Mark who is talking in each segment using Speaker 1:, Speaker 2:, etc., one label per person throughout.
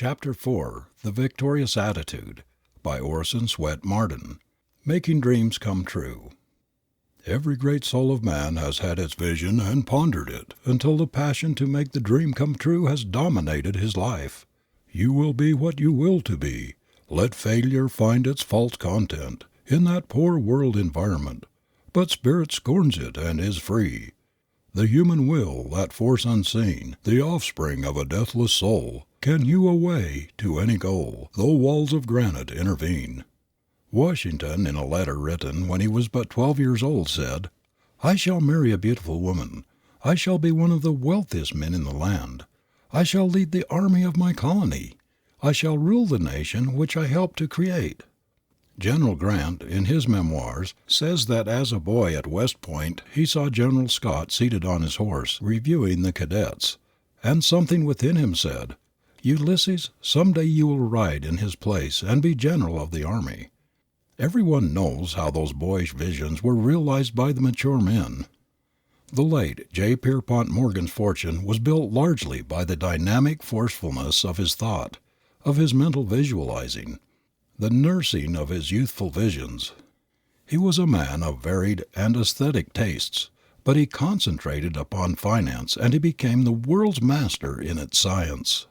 Speaker 1: Chapter 4 The Victorious Attitude by Orson Swett Marden. Making Dreams Come True. Every great soul of man has had its vision and pondered it until the passion to make the dream come true has dominated his life. You will be what you will to be. Let failure find its false content in that poor world environment, but spirit scorns it and is free. The human will, that force unseen, the offspring of a deathless soul, can hew a way to any goal, though walls of granite intervene. Washington, in a letter written when he was but 12 years old, said, "I shall marry a beautiful woman. I shall be one of the wealthiest men in the land. I shall lead the army of my colony. I shall rule the nation which I helped to create." General Grant, in his memoirs, says that as a boy at West Point he saw General Scott seated on his horse, reviewing the cadets, and something within him said, "Ulysses, some day you will ride in his place and be general of the army." Everyone knows how those boyish visions were realized by the mature men. The late J. Pierpont Morgan's fortune was built largely by the dynamic forcefulness of his thought, of his mental visualizing, the nursing of his youthful visions. He was a man of varied and aesthetic tastes, but he concentrated upon finance and he became the world's master in its science.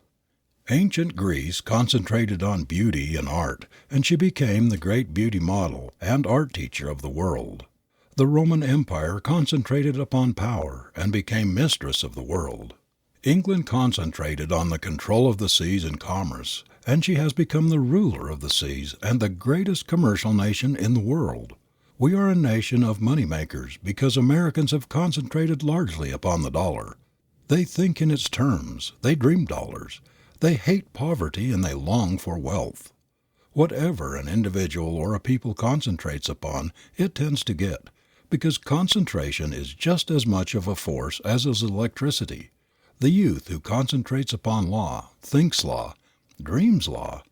Speaker 1: Ancient Greece concentrated on beauty and art, and she became the great beauty model and art teacher of the world. The Roman Empire concentrated upon power and became mistress of the world. England concentrated on the control of the seas and commerce, and she has become the ruler of the seas and the greatest commercial nation in the world. We are a nation of money makers because Americans have concentrated largely upon the dollar. They think in its terms, they dream dollars, they hate poverty and they long for wealth. Whatever an individual or a people concentrates upon it tends to get, because concentration is just as much of a force as is electricity. The youth who concentrates upon law, thinks law, dreams law,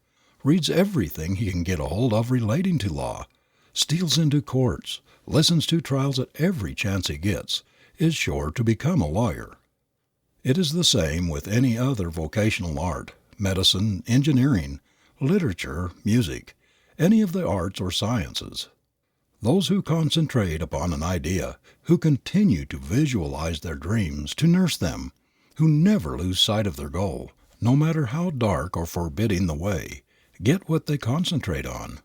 Speaker 1: reads everything he can get a hold of relating to law, steals into courts, listens to trials at every chance he gets, is sure to become a lawyer. It is the same with any other vocational art, medicine, engineering, literature, music, any of the arts or sciences. Those who concentrate upon an idea, who continue to visualize their dreams, to nurse them, who never lose sight of their goal, no matter how dark or forbidding the way, get what they concentrate on.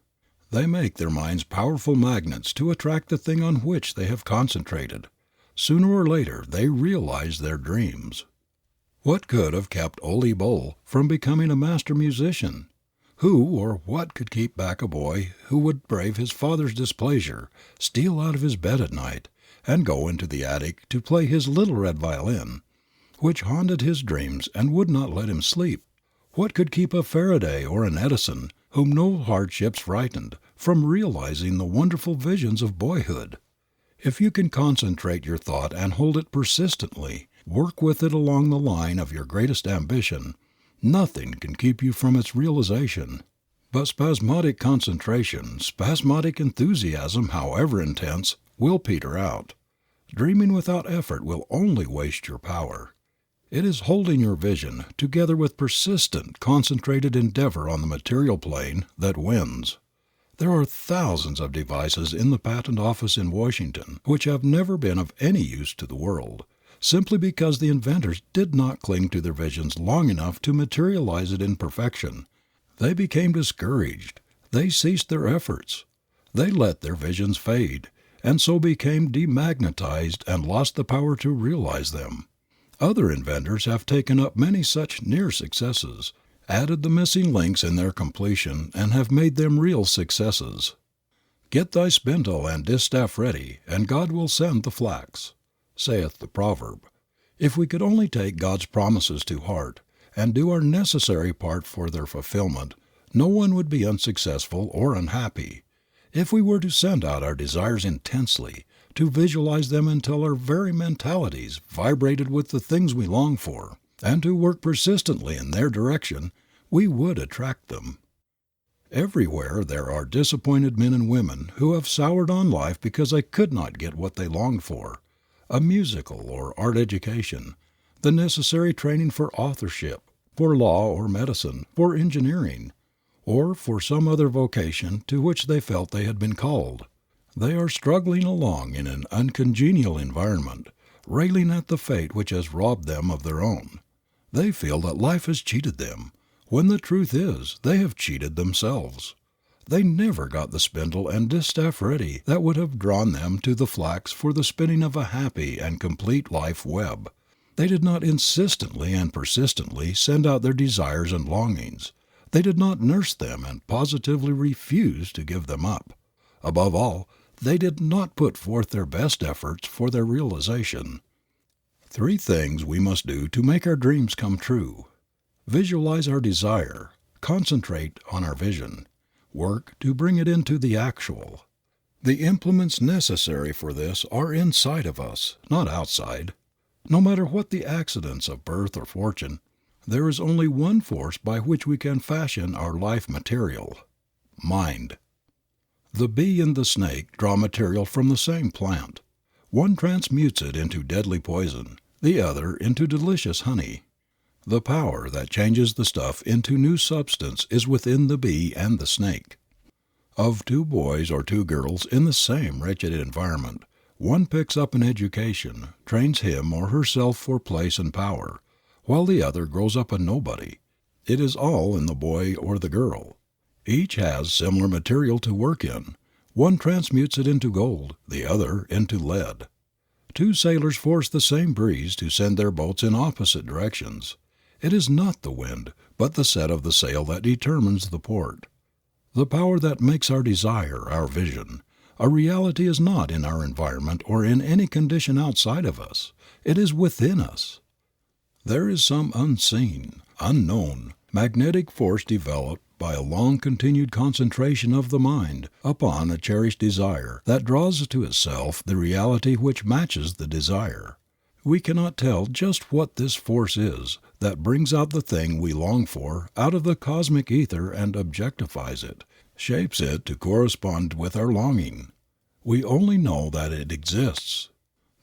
Speaker 1: They make their minds powerful magnets to attract the thing on which they have concentrated. Sooner or later they realize their dreams. What could have kept Ole Bull from becoming a master musician? Who or what could keep back a boy who would brave his father's displeasure, steal out of his bed at night, and go into the attic to play his little red violin, which haunted his dreams and would not let him sleep? What could keep a Faraday or an Edison, whom no hardships frightened, from realizing the wonderful visions of boyhood? If you can concentrate your thought and hold it persistently, work with it along the line of your greatest ambition, nothing can keep you from its realization. But spasmodic concentration, spasmodic enthusiasm, however intense, will peter out. Dreaming without effort will only waste your power. It is holding your vision, together with persistent, concentrated endeavor on the material plane, that wins. There are thousands of devices in the patent office in Washington which have never been of any use to the world, simply because the inventors did not cling to their visions long enough to materialize it in perfection. They became discouraged. They ceased their efforts. They let their visions fade, and so became demagnetized and lost the power to realize them. Other inventors have taken up many such near successes, added the missing links in their completion, and have made them real successes. "Get thy spindle and distaff ready, and God will send the flax," saith the proverb. If we could only take God's promises to heart, and do our necessary part for their fulfillment, no one would be unsuccessful or unhappy. If we were to send out our desires intensely, to visualize them until our very mentalities vibrated with the things we long for, and to work persistently in their direction, we would attract them. Everywhere there are disappointed men and women who have soured on life because they could not get what they longed for, a musical or art education, the necessary training for authorship, for law or medicine, for engineering, or for some other vocation to which they felt they had been called. They are struggling along in an uncongenial environment, railing at the fate which has robbed them of their own. They feel that life has cheated them, when the truth is they have cheated themselves. They never got the spindle and distaff ready that would have drawn them to the flax for the spinning of a happy and complete life web. They did not insistently and persistently send out their desires and longings. They did not nurse them and positively refuse to give them up. Above all, they did not put forth their best efforts for their realization. 3 things we must do to make our dreams come true. Visualize our desire. Concentrate on our vision. Work to bring it into the actual. The implements necessary for this are inside of us, not outside. No matter what the accidents of birth or fortune, there is only one force by which we can fashion our life material: mind. The bee and the snake draw material from the same plant. One transmutes it into deadly poison, the other into delicious honey. The power that changes the stuff into new substance is within the bee and the snake. Of 2 boys or 2 girls in the same wretched environment, one picks up an education, trains him or herself for place and power, while the other grows up a nobody. It is all in the boy or the girl. Each has similar material to work in. One transmutes it into gold, the other into lead. 2 sailors force the same breeze to send their boats in opposite directions. It is not the wind, but the set of the sail that determines the port. The power that makes our desire our vision. A reality is not in our environment or in any condition outside of us. It is within us. There is some unseen, unknown, magnetic force developed by a long continued concentration of the mind upon a cherished desire that draws to itself the reality which matches the desire. We cannot tell just what this force is that brings out the thing we long for out of the cosmic ether and objectifies it, shapes it to correspond with our longing. We only know that it exists.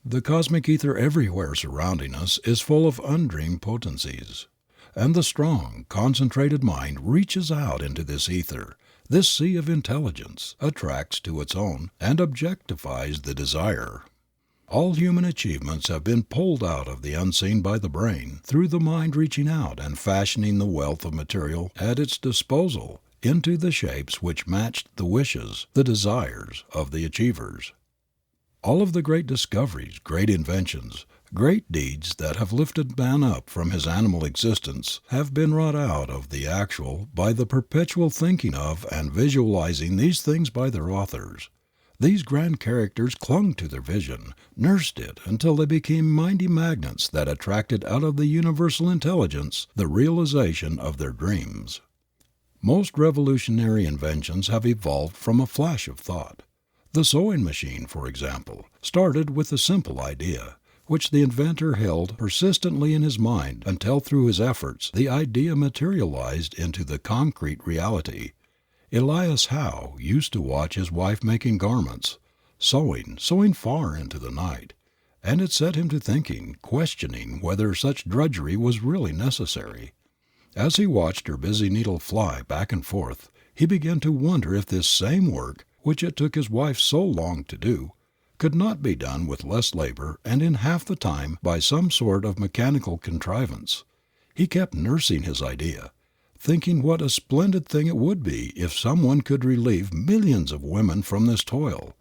Speaker 1: The cosmic ether everywhere surrounding us is full of undreamed potencies. And the strong, concentrated mind reaches out into this ether, this sea of intelligence, attracts to its own, and objectifies the desire. All human achievements have been pulled out of the unseen by the brain, through the mind reaching out and fashioning the wealth of material at its disposal into the shapes which matched the wishes, the desires of the achievers. All of the great discoveries, great inventions, great deeds that have lifted man up from his animal existence have been wrought out of the actual by the perpetual thinking of and visualizing these things by their authors. These grand characters clung to their vision, nursed it until they became mighty magnets that attracted out of the universal intelligence the realization of their dreams. Most revolutionary inventions have evolved from a flash of thought. The sewing machine, for example, started with a simple idea, which the inventor held persistently in his mind until through his efforts the idea materialized into the concrete reality. Elias Howe used to watch his wife making garments, sewing far into the night, and it set him to thinking, questioning whether such drudgery was really necessary. As he watched her busy needle fly back and forth, he began to wonder if this same work, which it took his wife so long to do, could not be done with less labor and in half the time by some sort of mechanical contrivance. He kept nursing his idea, thinking what a splendid thing it would be if someone could relieve millions of women from this toil,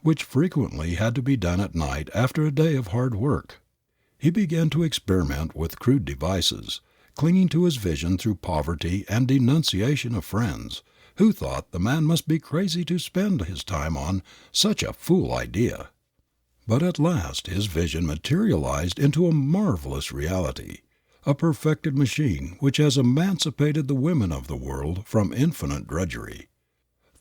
Speaker 1: which frequently had to be done at night after a day of hard work. He began to experiment with crude devices, clinging to his vision through poverty and denunciation of friends, who thought the man must be crazy to spend his time on such a fool idea. But at last his vision materialized into a marvelous reality, a perfected machine which has emancipated the women of the world from infinite drudgery.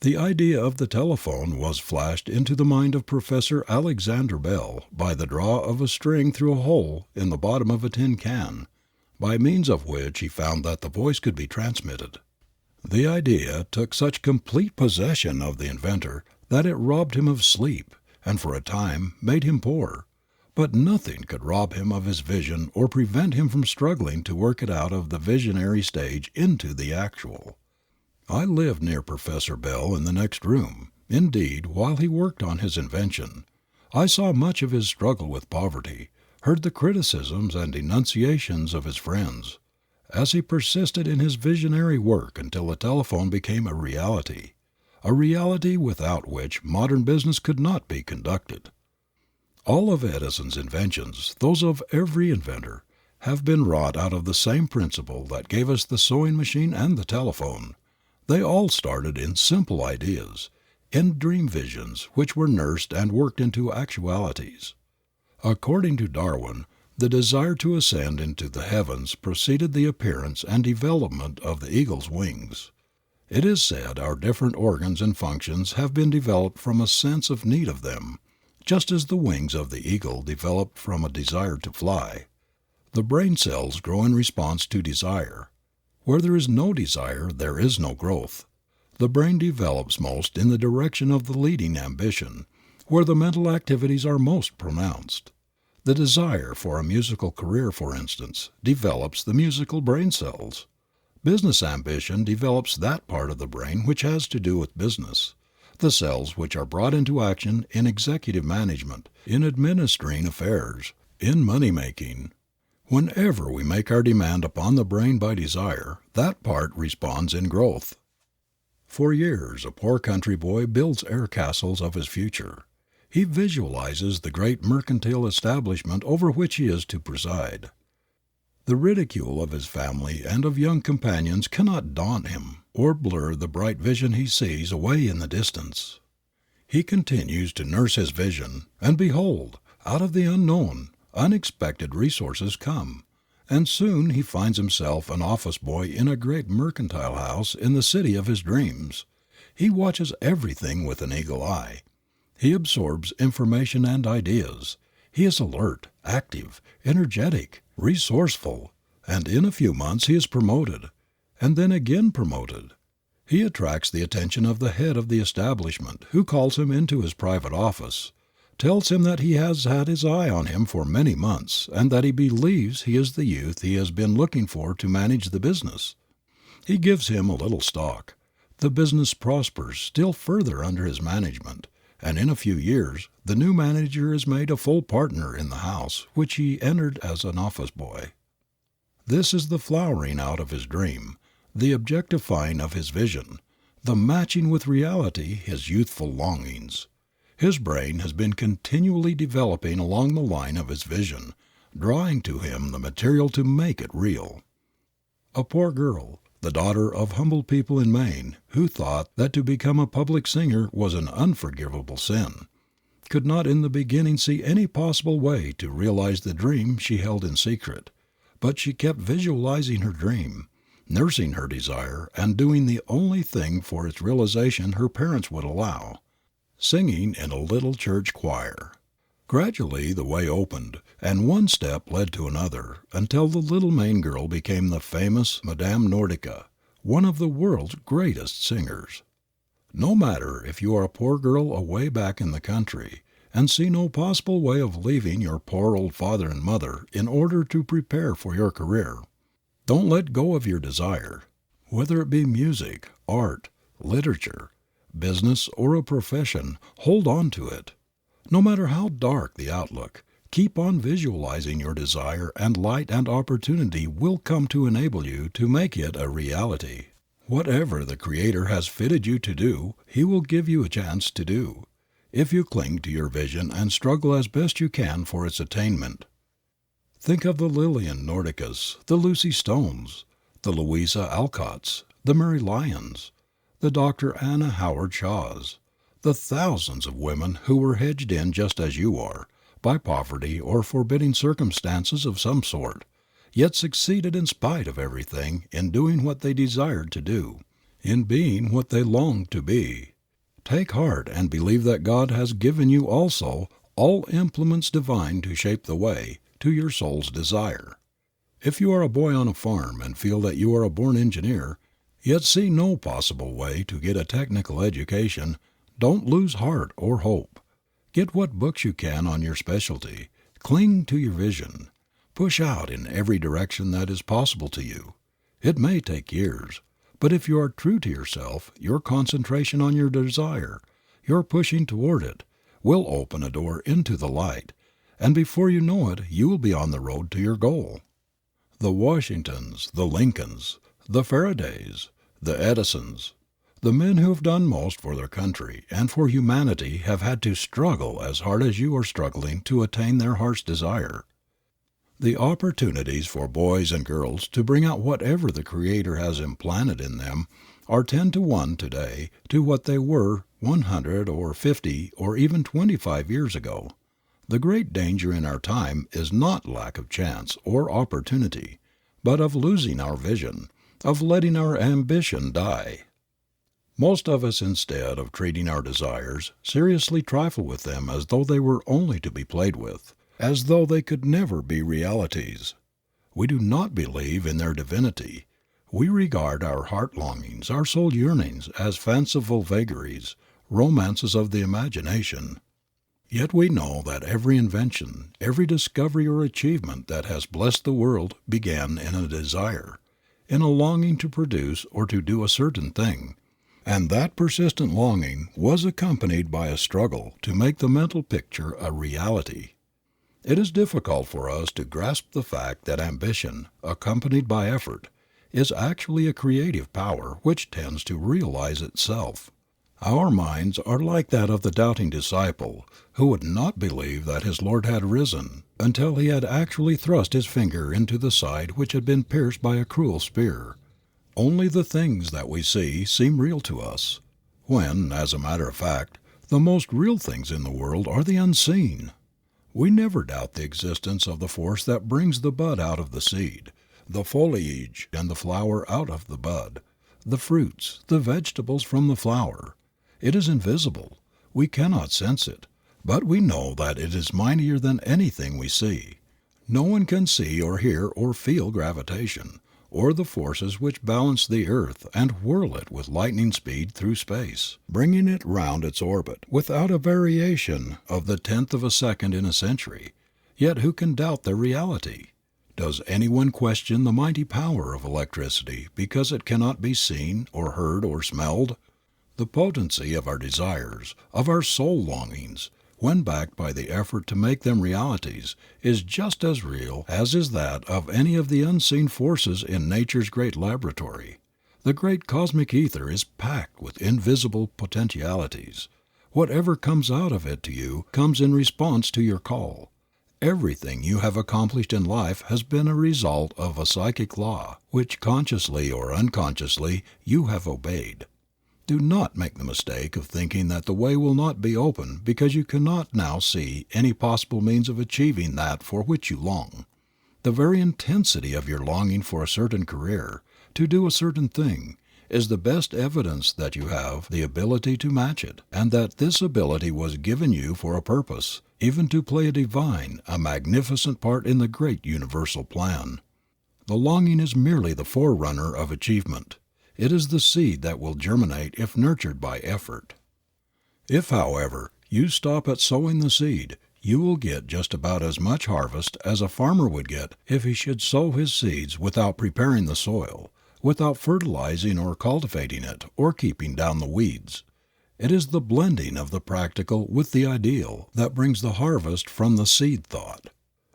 Speaker 1: The idea of the telephone was flashed into the mind of Professor Alexander Bell by the draw of a string through a hole in the bottom of a tin can, by means of which he found that the voice could be transmitted. The idea took such complete possession of the inventor that it robbed him of sleep and for a time made him poor. But nothing could rob him of his vision or prevent him from struggling to work it out of the visionary stage into the actual. I lived near Professor Bell in the next room. Indeed, while he worked on his invention, I saw much of his struggle with poverty, heard the criticisms and denunciations of his friends, as he persisted in his visionary work until the telephone became a reality without which modern business could not be conducted. All of Edison's inventions, those of every inventor, have been wrought out of the same principle that gave us the sewing machine and the telephone. They all started in simple ideas, in dream visions which were nursed and worked into actualities. According to Darwin, the desire to ascend into the heavens preceded the appearance and development of the eagle's wings. It is said our different organs and functions have been developed from a sense of need of them, just as the wings of the eagle developed from a desire to fly. The brain cells grow in response to desire. Where there is no desire, there is no growth. The brain develops most in the direction of the leading ambition, where the mental activities are most pronounced. The desire for a musical career, for instance, develops the musical brain cells. Business ambition develops that part of the brain which has to do with business, the cells which are brought into action in executive management, in administering affairs, in money making. Whenever we make our demand upon the brain by desire, that part responds in growth. For years a poor country boy builds air castles of his future. He visualizes the great mercantile establishment over which he is to preside. The ridicule of his family and of young companions cannot daunt him or blur the bright vision he sees away in the distance. He continues to nurse his vision, and behold, out of the unknown, unexpected resources come, and soon he finds himself an office boy in a great mercantile house in the city of his dreams. He watches everything with an eagle eye. He absorbs information and ideas. He is alert, active, energetic, resourceful, and in a few months he is promoted, and then again promoted. He attracts the attention of the head of the establishment, who calls him into his private office, tells him that he has had his eye on him for many months and that he believes he is the youth he has been looking for to manage the business. He gives him a little stock. The business prospers still further under his management, and in a few years the new manager is made a full partner in the house which he entered as an office boy. This is the flowering out of his dream, the objectifying of his vision, the matching with reality his youthful longings. His brain has been continually developing along the line of his vision, drawing to him the material to make it real. A poor girl, the daughter of humble people in Maine, who thought that to become a public singer was an unforgivable sin, could not in the beginning see any possible way to realize the dream she held in secret, but she kept visualizing her dream, nursing her desire, and doing the only thing for its realization her parents would allow, singing in a little church choir. Gradually the way opened, and one step led to another, until the little Maine girl became the famous Madame Nordica, one of the world's greatest singers. No matter if you are a poor girl away back in the country, and see no possible way of leaving your poor old father and mother in order to prepare for your career, don't let go of your desire. Whether it be music, art, literature, business, or a profession, hold on to it. No matter how dark the outlook, keep on visualizing your desire, and light and opportunity will come to enable you to make it a reality. Whatever the Creator has fitted you to do, He will give you a chance to do, if you cling to your vision and struggle as best you can for its attainment. Think of the Lillian Nordicas, the Lucy Stones, the Louisa Alcotts, the Mary Lyons, the Dr. Anna Howard Shaws, the thousands of women who were hedged in just as you are, by poverty or forbidding circumstances of some sort, yet succeeded in spite of everything in doing what they desired to do, in being what they longed to be. Take heart and believe that God has given you also all implements divine to shape the way to your soul's desire. If you are a boy on a farm and feel that you are a born engineer, yet see no possible way to get a technical education, don't lose heart or hope. Get what books you can on your specialty, Cling to your vision. Push out in every direction that is possible to you. It may take years, but if you are true to yourself, your concentration on your desire, your pushing toward it, will open a door into the light, and before you know it you will be on the road to your goal. The Washingtons, the Lincolns, the Faradays, the Edisons, the men who have done most for their country and for humanity have had to struggle as hard as you are struggling to attain their heart's desire. The opportunities for boys and girls to bring out whatever the Creator has implanted in them are 10 to 1 today to what they were 100 or 50 or even 25 years ago. The great danger in our time is not lack of chance or opportunity, but of losing our vision, of letting our ambition die. Most of us, instead of treating our desires, seriously trifle with them as though they were only to be played with, as though they could never be realities. We do not believe in their divinity. We regard our heart longings, our soul yearnings, as fanciful vagaries, romances of the imagination. Yet we know that every invention, every discovery or achievement that has blessed the world began in a desire, in a longing to produce or to do a certain thing, and that persistent longing was accompanied by a struggle to make the mental picture a reality. It is difficult for us to grasp the fact that ambition, accompanied by effort, is actually a creative power which tends to realize itself. Our minds are like that of the doubting disciple who would not believe that his Lord had risen until he had actually thrust his finger into the side which had been pierced by a cruel spear. Only the things that we see seem real to us, when, as a matter of fact, the most real things in the world are the unseen. We never doubt the existence of the force that brings the bud out of the seed, the foliage and the flower out of the bud, the fruits, the vegetables from the flower. It is invisible. We cannot sense it, but we know that it is mightier than anything we see. No one can see or hear or feel gravitation, or the forces which balance the earth and whirl it with lightning speed through space, bringing it round its orbit without a variation of the 10th of a second in a century. Yet who can doubt their reality? Does anyone question the mighty power of electricity because it cannot be seen or heard or smelled? The potency of our desires, of our soul longings, when backed by the effort to make them realities, is just as real as is that of any of the unseen forces in nature's great laboratory. The great cosmic ether is packed with invisible potentialities. Whatever comes out of it to you comes in response to your call. Everything you have accomplished in life has been a result of a psychic law which, consciously or unconsciously, you have obeyed. Do not make the mistake of thinking that the way will not be open because you cannot now see any possible means of achieving that for which you long. The very intensity of your longing for a certain career, to do a certain thing, is the best evidence that you have the ability to match it, and that this ability was given you for a purpose, even to play a divine, a magnificent part in the great universal plan. The longing is merely the forerunner of achievement. It is the seed that will germinate if nurtured by effort. If, however, you stop at sowing the seed, you will get just about as much harvest as a farmer would get if he should sow his seeds without preparing the soil, without fertilizing or cultivating it, or keeping down the weeds. It is the blending of the practical with the ideal that brings the harvest from the seed thought.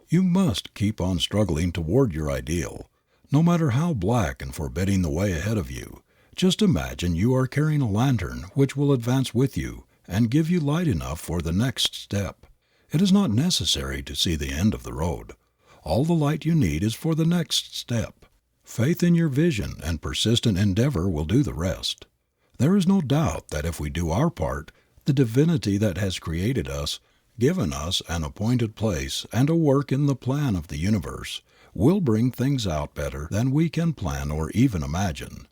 Speaker 1: You must keep on struggling toward your ideal. No matter how black and forbidding the way ahead of you, just imagine you are carrying a lantern which will advance with you and give you light enough for the next step. It is not necessary to see the end of the road. All the light you need is for the next step. Faith in your vision and persistent endeavor will do the rest. There is no doubt that if we do our part, the divinity that has created us, given us an appointed place and a work in the plan of the universe, will bring things out better than we can plan or even imagine.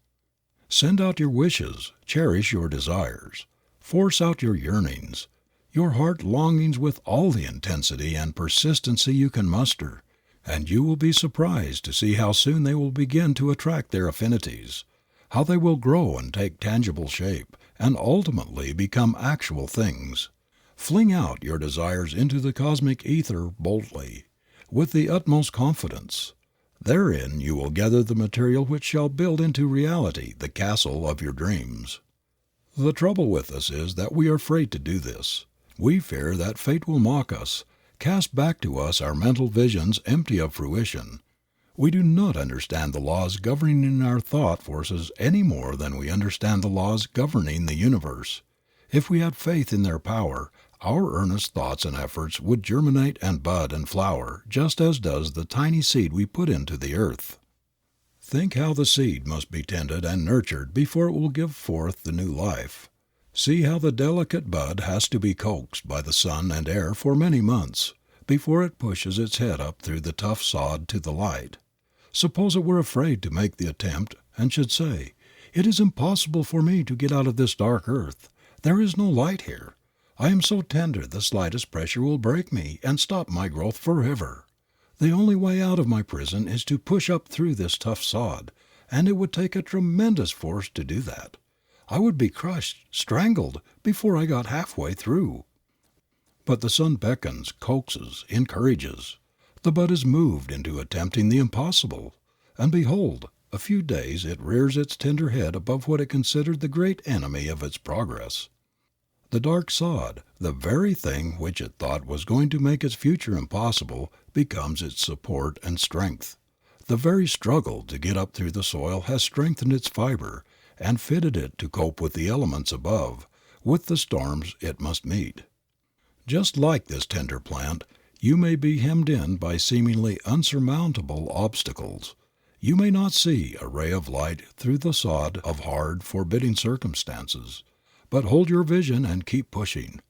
Speaker 1: Send out your wishes, cherish your desires, force out your yearnings, your heart longings with all the intensity and persistency you can muster, and you will be surprised to see how soon they will begin to attract their affinities, how they will grow and take tangible shape, and ultimately become actual things. Fling out your desires into the cosmic ether boldly, with the utmost confidence. Therein you will gather the material which shall build into reality the castle of your dreams. The trouble with us is that we are afraid to do this. We fear that fate will mock us, cast back to us our mental visions empty of fruition. We do not understand the laws governing our thought forces any more than we understand the laws governing the universe. If we had faith in their power, our earnest thoughts and efforts would germinate and bud and flower just as does the tiny seed we put into the earth. Think how the seed must be tended and nurtured before it will give forth the new life. See how the delicate bud has to be coaxed by the sun and air for many months before it pushes its head up through the tough sod to the light. Suppose it were afraid to make the attempt and should say, "It is impossible for me to get out of this dark earth. There is no light here. I am so tender the slightest pressure will break me and stop my growth forever. The only way out of my prison is to push up through this tough sod, and it would take a tremendous force to do that. I would be crushed, strangled, before I got halfway through." But the sun beckons, coaxes, encourages. The bud is moved into attempting the impossible, and behold, a few days it rears its tender head above what it considered the great enemy of its progress. The dark sod, the very thing which it thought was going to make its future impossible, becomes its support and strength. The very struggle to get up through the soil has strengthened its fiber and fitted it to cope with the elements above, with the storms it must meet. Just like this tender plant, you may be hemmed in by seemingly unsurmountable obstacles. You may not see a ray of light through the sod of hard, forbidding circumstances. But hold your vision and keep pushing.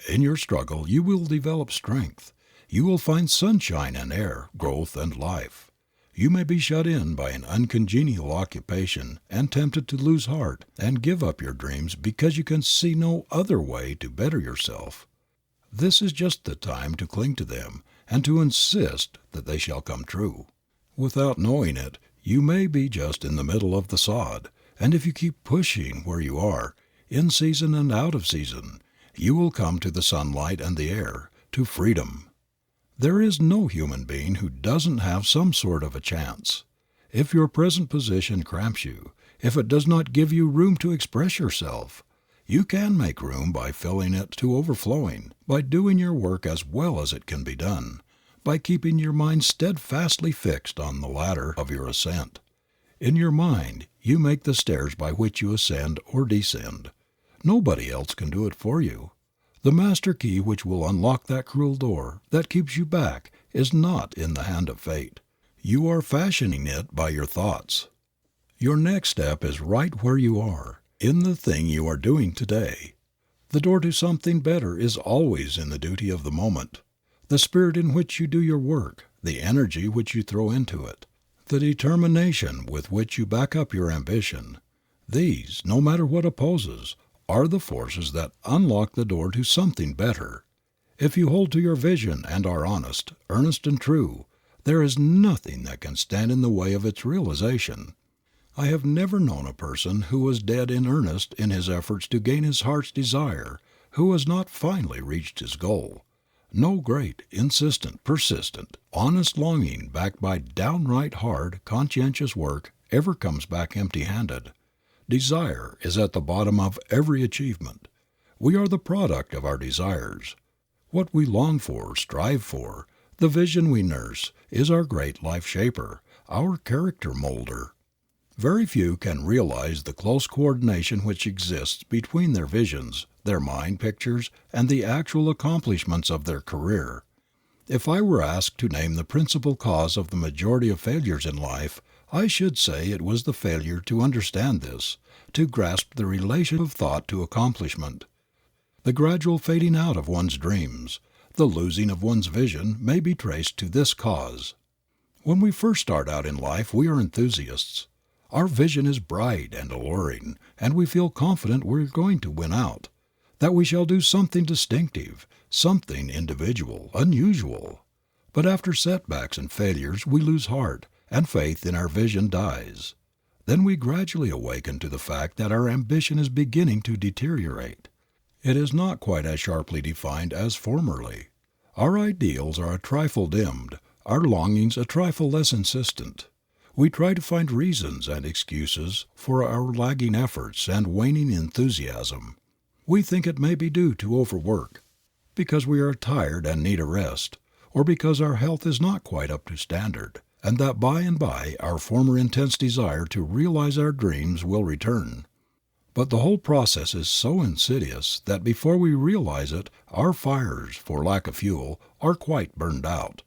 Speaker 1: In your struggle you will develop strength. You will find sunshine and air, growth and life. You may be shut in by an uncongenial occupation and tempted to lose heart and give up your dreams because you can see no other way to better yourself. This is just the time to cling to them and to insist that they shall come true. Without knowing it, you may be just in the middle of the sod, and if you keep pushing where you are, in season and out of season, you will come to the sunlight and the air, to freedom. There is no human being who doesn't have some sort of a chance. If your present position cramps you, if it does not give you room to express yourself, you can make room by filling it to overflowing, by doing your work as well as it can be done, by keeping your mind steadfastly fixed on the ladder of your ascent. In your mind you make the stairs by which you ascend or descend. Nobody else can do it for you. The master key which will unlock that cruel door that keeps you back is not in the hand of fate. You are fashioning it by your thoughts. Your next step is right where you are, in the thing you are doing today. The door to something better is always in the duty of the moment. The spirit in which you do your work, the energy which you throw into it, the determination with which you back up your ambition, these, no matter what opposes, are the forces that unlock the door to something better. If you hold to your vision and are honest, earnest and true, there is nothing that can stand in the way of its realization. I have never known a person who was dead in earnest in his efforts to gain his heart's desire who has not finally reached his goal. No great, insistent, persistent, honest longing backed by downright hard, conscientious work ever comes back empty-handed. Desire is at the bottom of every achievement. We are the product of our desires. What we long for, strive for, the vision we nurse, is our great life shaper, our character molder. Very few can realize the close coordination which exists between their visions, their mind pictures, and the actual accomplishments of their career. If I were asked to name the principal cause of the majority of failures in life, I should say it was the failure to understand this, to grasp the relation of thought to accomplishment. The gradual fading out of one's dreams, the losing of one's vision may be traced to this cause. When we first start out in life we are enthusiasts. Our vision is bright and alluring, and we feel confident we are going to win out, that we shall do something distinctive, something individual, unusual. But after setbacks and failures we lose heart, and faith in our vision dies. Then we gradually awaken to the fact that our ambition is beginning to deteriorate. It is not quite as sharply defined as formerly. Our ideals are a trifle dimmed, our longings a trifle less insistent. We try to find reasons and excuses for our lagging efforts and waning enthusiasm. We think it may be due to overwork, because we are tired and need a rest, or because our health is not quite up to standard, and that by and by our former intense desire to realize our dreams will return. But the whole process is so insidious that before we realize it, our fires, for lack of fuel, are quite burned out.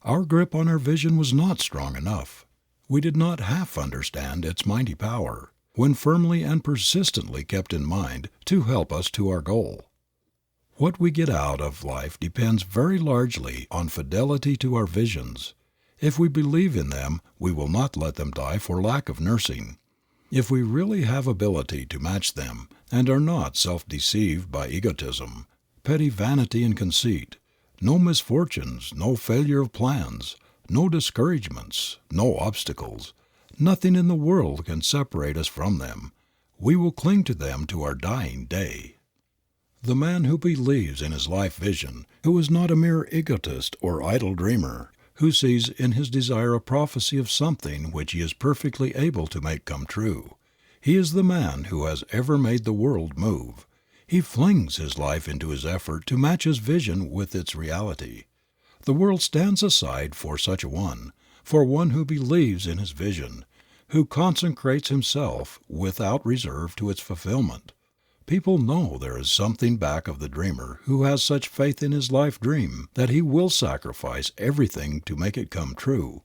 Speaker 1: Our grip on our vision was not strong enough. We did not half understand its mighty power, when firmly and persistently kept in mind, to help us to our goal. What we get out of life depends very largely on fidelity to our visions. If we believe in them, we will not let them die for lack of nursing. If we really have ability to match them, and are not self-deceived by egotism, petty vanity and conceit, no misfortunes, no failure of plans, no discouragements, no obstacles, nothing in the world can separate us from them. We will cling to them to our dying day. The man who believes in his life vision, who is not a mere egotist or idle dreamer, who sees in his desire a prophecy of something which he is perfectly able to make come true. He is the man who has ever made the world move. He flings his life into his effort to match his vision with its reality. The world stands aside for such a one, for one who believes in his vision, who consecrates himself without reserve to its fulfillment. People know there is something back of the dreamer who has such faith in his life dream that he will sacrifice everything to make it come true.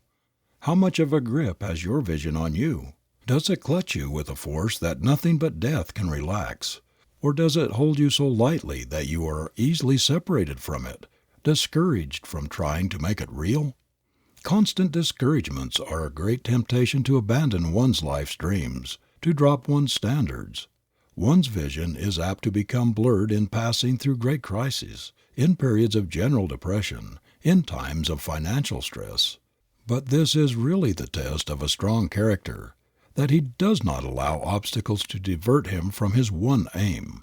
Speaker 1: How much of a grip has your vision on you? Does it clutch you with a force that nothing but death can relax? Or does it hold you so lightly that you are easily separated from it, discouraged from trying to make it real? Constant discouragements are a great temptation to abandon one's life's dreams, to drop one's standards. One's vision is apt to become blurred in passing through great crises, in periods of general depression, in times of financial stress. But this is really the test of a strong character, that he does not allow obstacles to divert him from his one aim.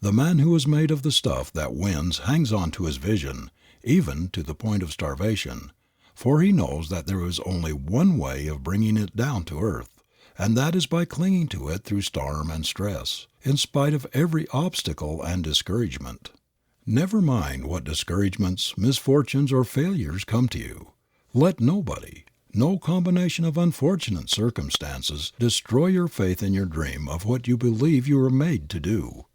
Speaker 1: The man who is made of the stuff that wins hangs on to his vision, even to the point of starvation, for he knows that there is only one way of bringing it down to earth, and that is by clinging to it through storm and stress, in spite of every obstacle and discouragement. Never mind what discouragements, misfortunes, or failures come to you. Let nobody, no combination of unfortunate circumstances destroy your faith in your dream of what you believe you are made to do.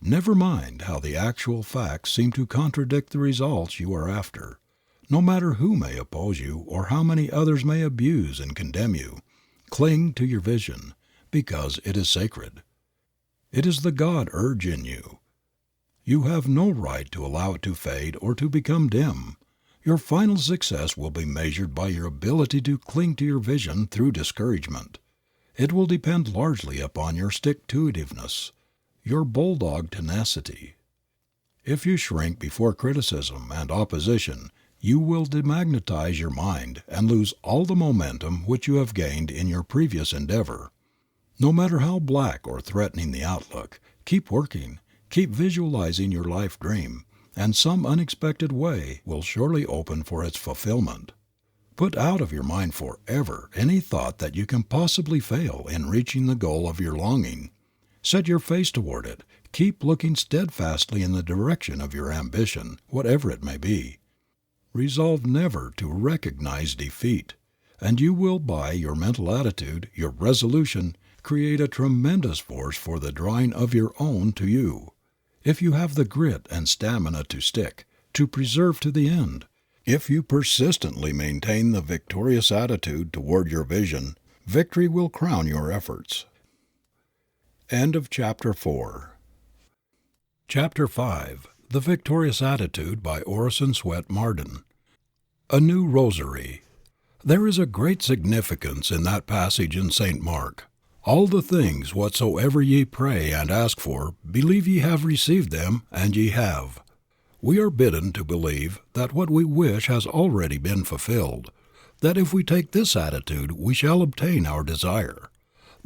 Speaker 1: Never mind how the actual facts seem to contradict the results you are after. No matter who may oppose you or how many others may abuse and condemn you, cling to your vision, because it is sacred. It is the God urge in you. You have no right to allow it to fade or to become dim. Your final success will be measured by your ability to cling to your vision through discouragement. It will depend largely upon your stick-to-itiveness, your bulldog tenacity. If you shrink before criticism and opposition, you will demagnetize your mind and lose all the momentum which you have gained in your previous endeavor. No matter how black or threatening the outlook, keep working, keep visualizing your life dream, and some unexpected way will surely open for its fulfillment. Put out of your mind forever any thought that you can possibly fail in reaching the goal of your longing. Set your face toward it. Keep looking steadfastly in the direction of your ambition, whatever it may be. Resolve never to recognize defeat, and you will by your mental attitude, your resolution, create a tremendous force for the drawing of your own to you. If you have the grit and stamina to stick, to persevere to the end, if you persistently maintain the victorious attitude toward your vision, victory will crown your efforts. End of Chapter 4. Chapter 5. The Victorious Attitude by Orison Swett Marden. A New Rosary. There is a great significance in that passage in St. Mark. All the things whatsoever ye pray and ask for, believe ye have received them, and ye have. We are bidden to believe that what we wish has already been fulfilled, that if we take this attitude we shall obtain our desire.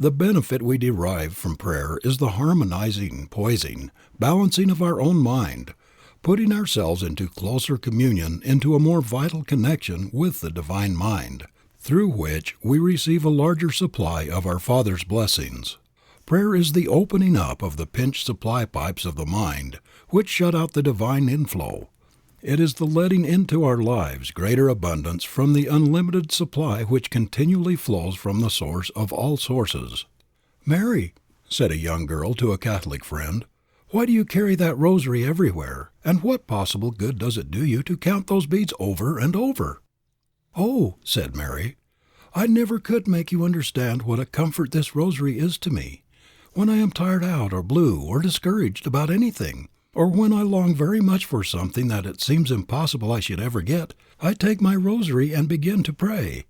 Speaker 1: The benefit we derive from prayer is the harmonizing, poising, balancing of our own mind, putting ourselves into closer communion, into a more vital connection with the Divine Mind, through which we receive a larger supply of our Father's blessings. Prayer is the opening up of the pinched supply pipes of the mind, which shut out the divine inflow. It is the letting into our lives greater abundance from the unlimited supply which continually flows from the source of all sources. "Mary," said a young girl to a Catholic friend, "why do you carry that rosary everywhere, and what possible good does it do you to count those beads over and over?" "Oh," said Mary, "I never could make you understand what a comfort this rosary is to me. When I am tired out or blue or discouraged about anything, or when I long very much for something that it seems impossible I should ever get, I take my rosary and begin to pray.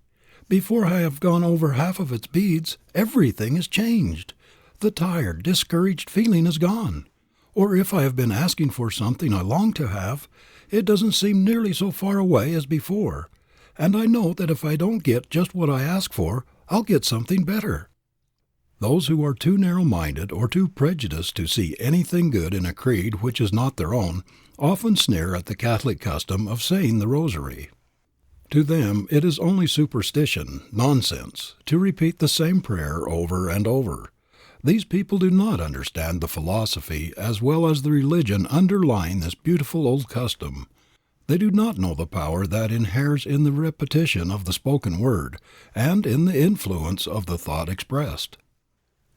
Speaker 1: Before I have gone over half of its beads, everything is changed. The tired, discouraged feeling is gone. Or if I have been asking for something I long to have, it doesn't seem nearly so far away as before. And I know that if I don't get just what I ask for, I'll get something better." Those who are too narrow-minded or too prejudiced to see anything good in a creed which is not their own often sneer at the Catholic custom of saying the rosary. To them it is only superstition, nonsense, to repeat the same prayer over and over. These people do not understand the philosophy as well as the religion underlying this beautiful old custom. They do not know the power that inheres in the repetition of the spoken word and in the influence of the thought expressed.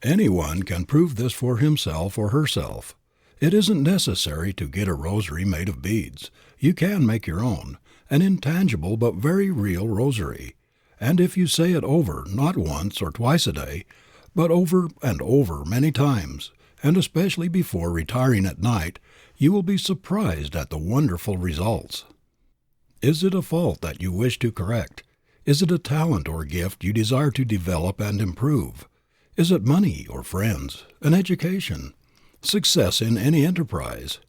Speaker 1: Anyone can prove this for himself or herself. It isn't necessary to get a rosary made of beads. You can make your own, an intangible but very real rosary. And if you say it over, not once or twice a day, but over and over many times, and especially before retiring at night, you will be surprised at the wonderful results. Is it a fault that you wish to correct? Is it a talent or gift you desire to develop and improve? Is it money or friends, an education, success in any enterprise?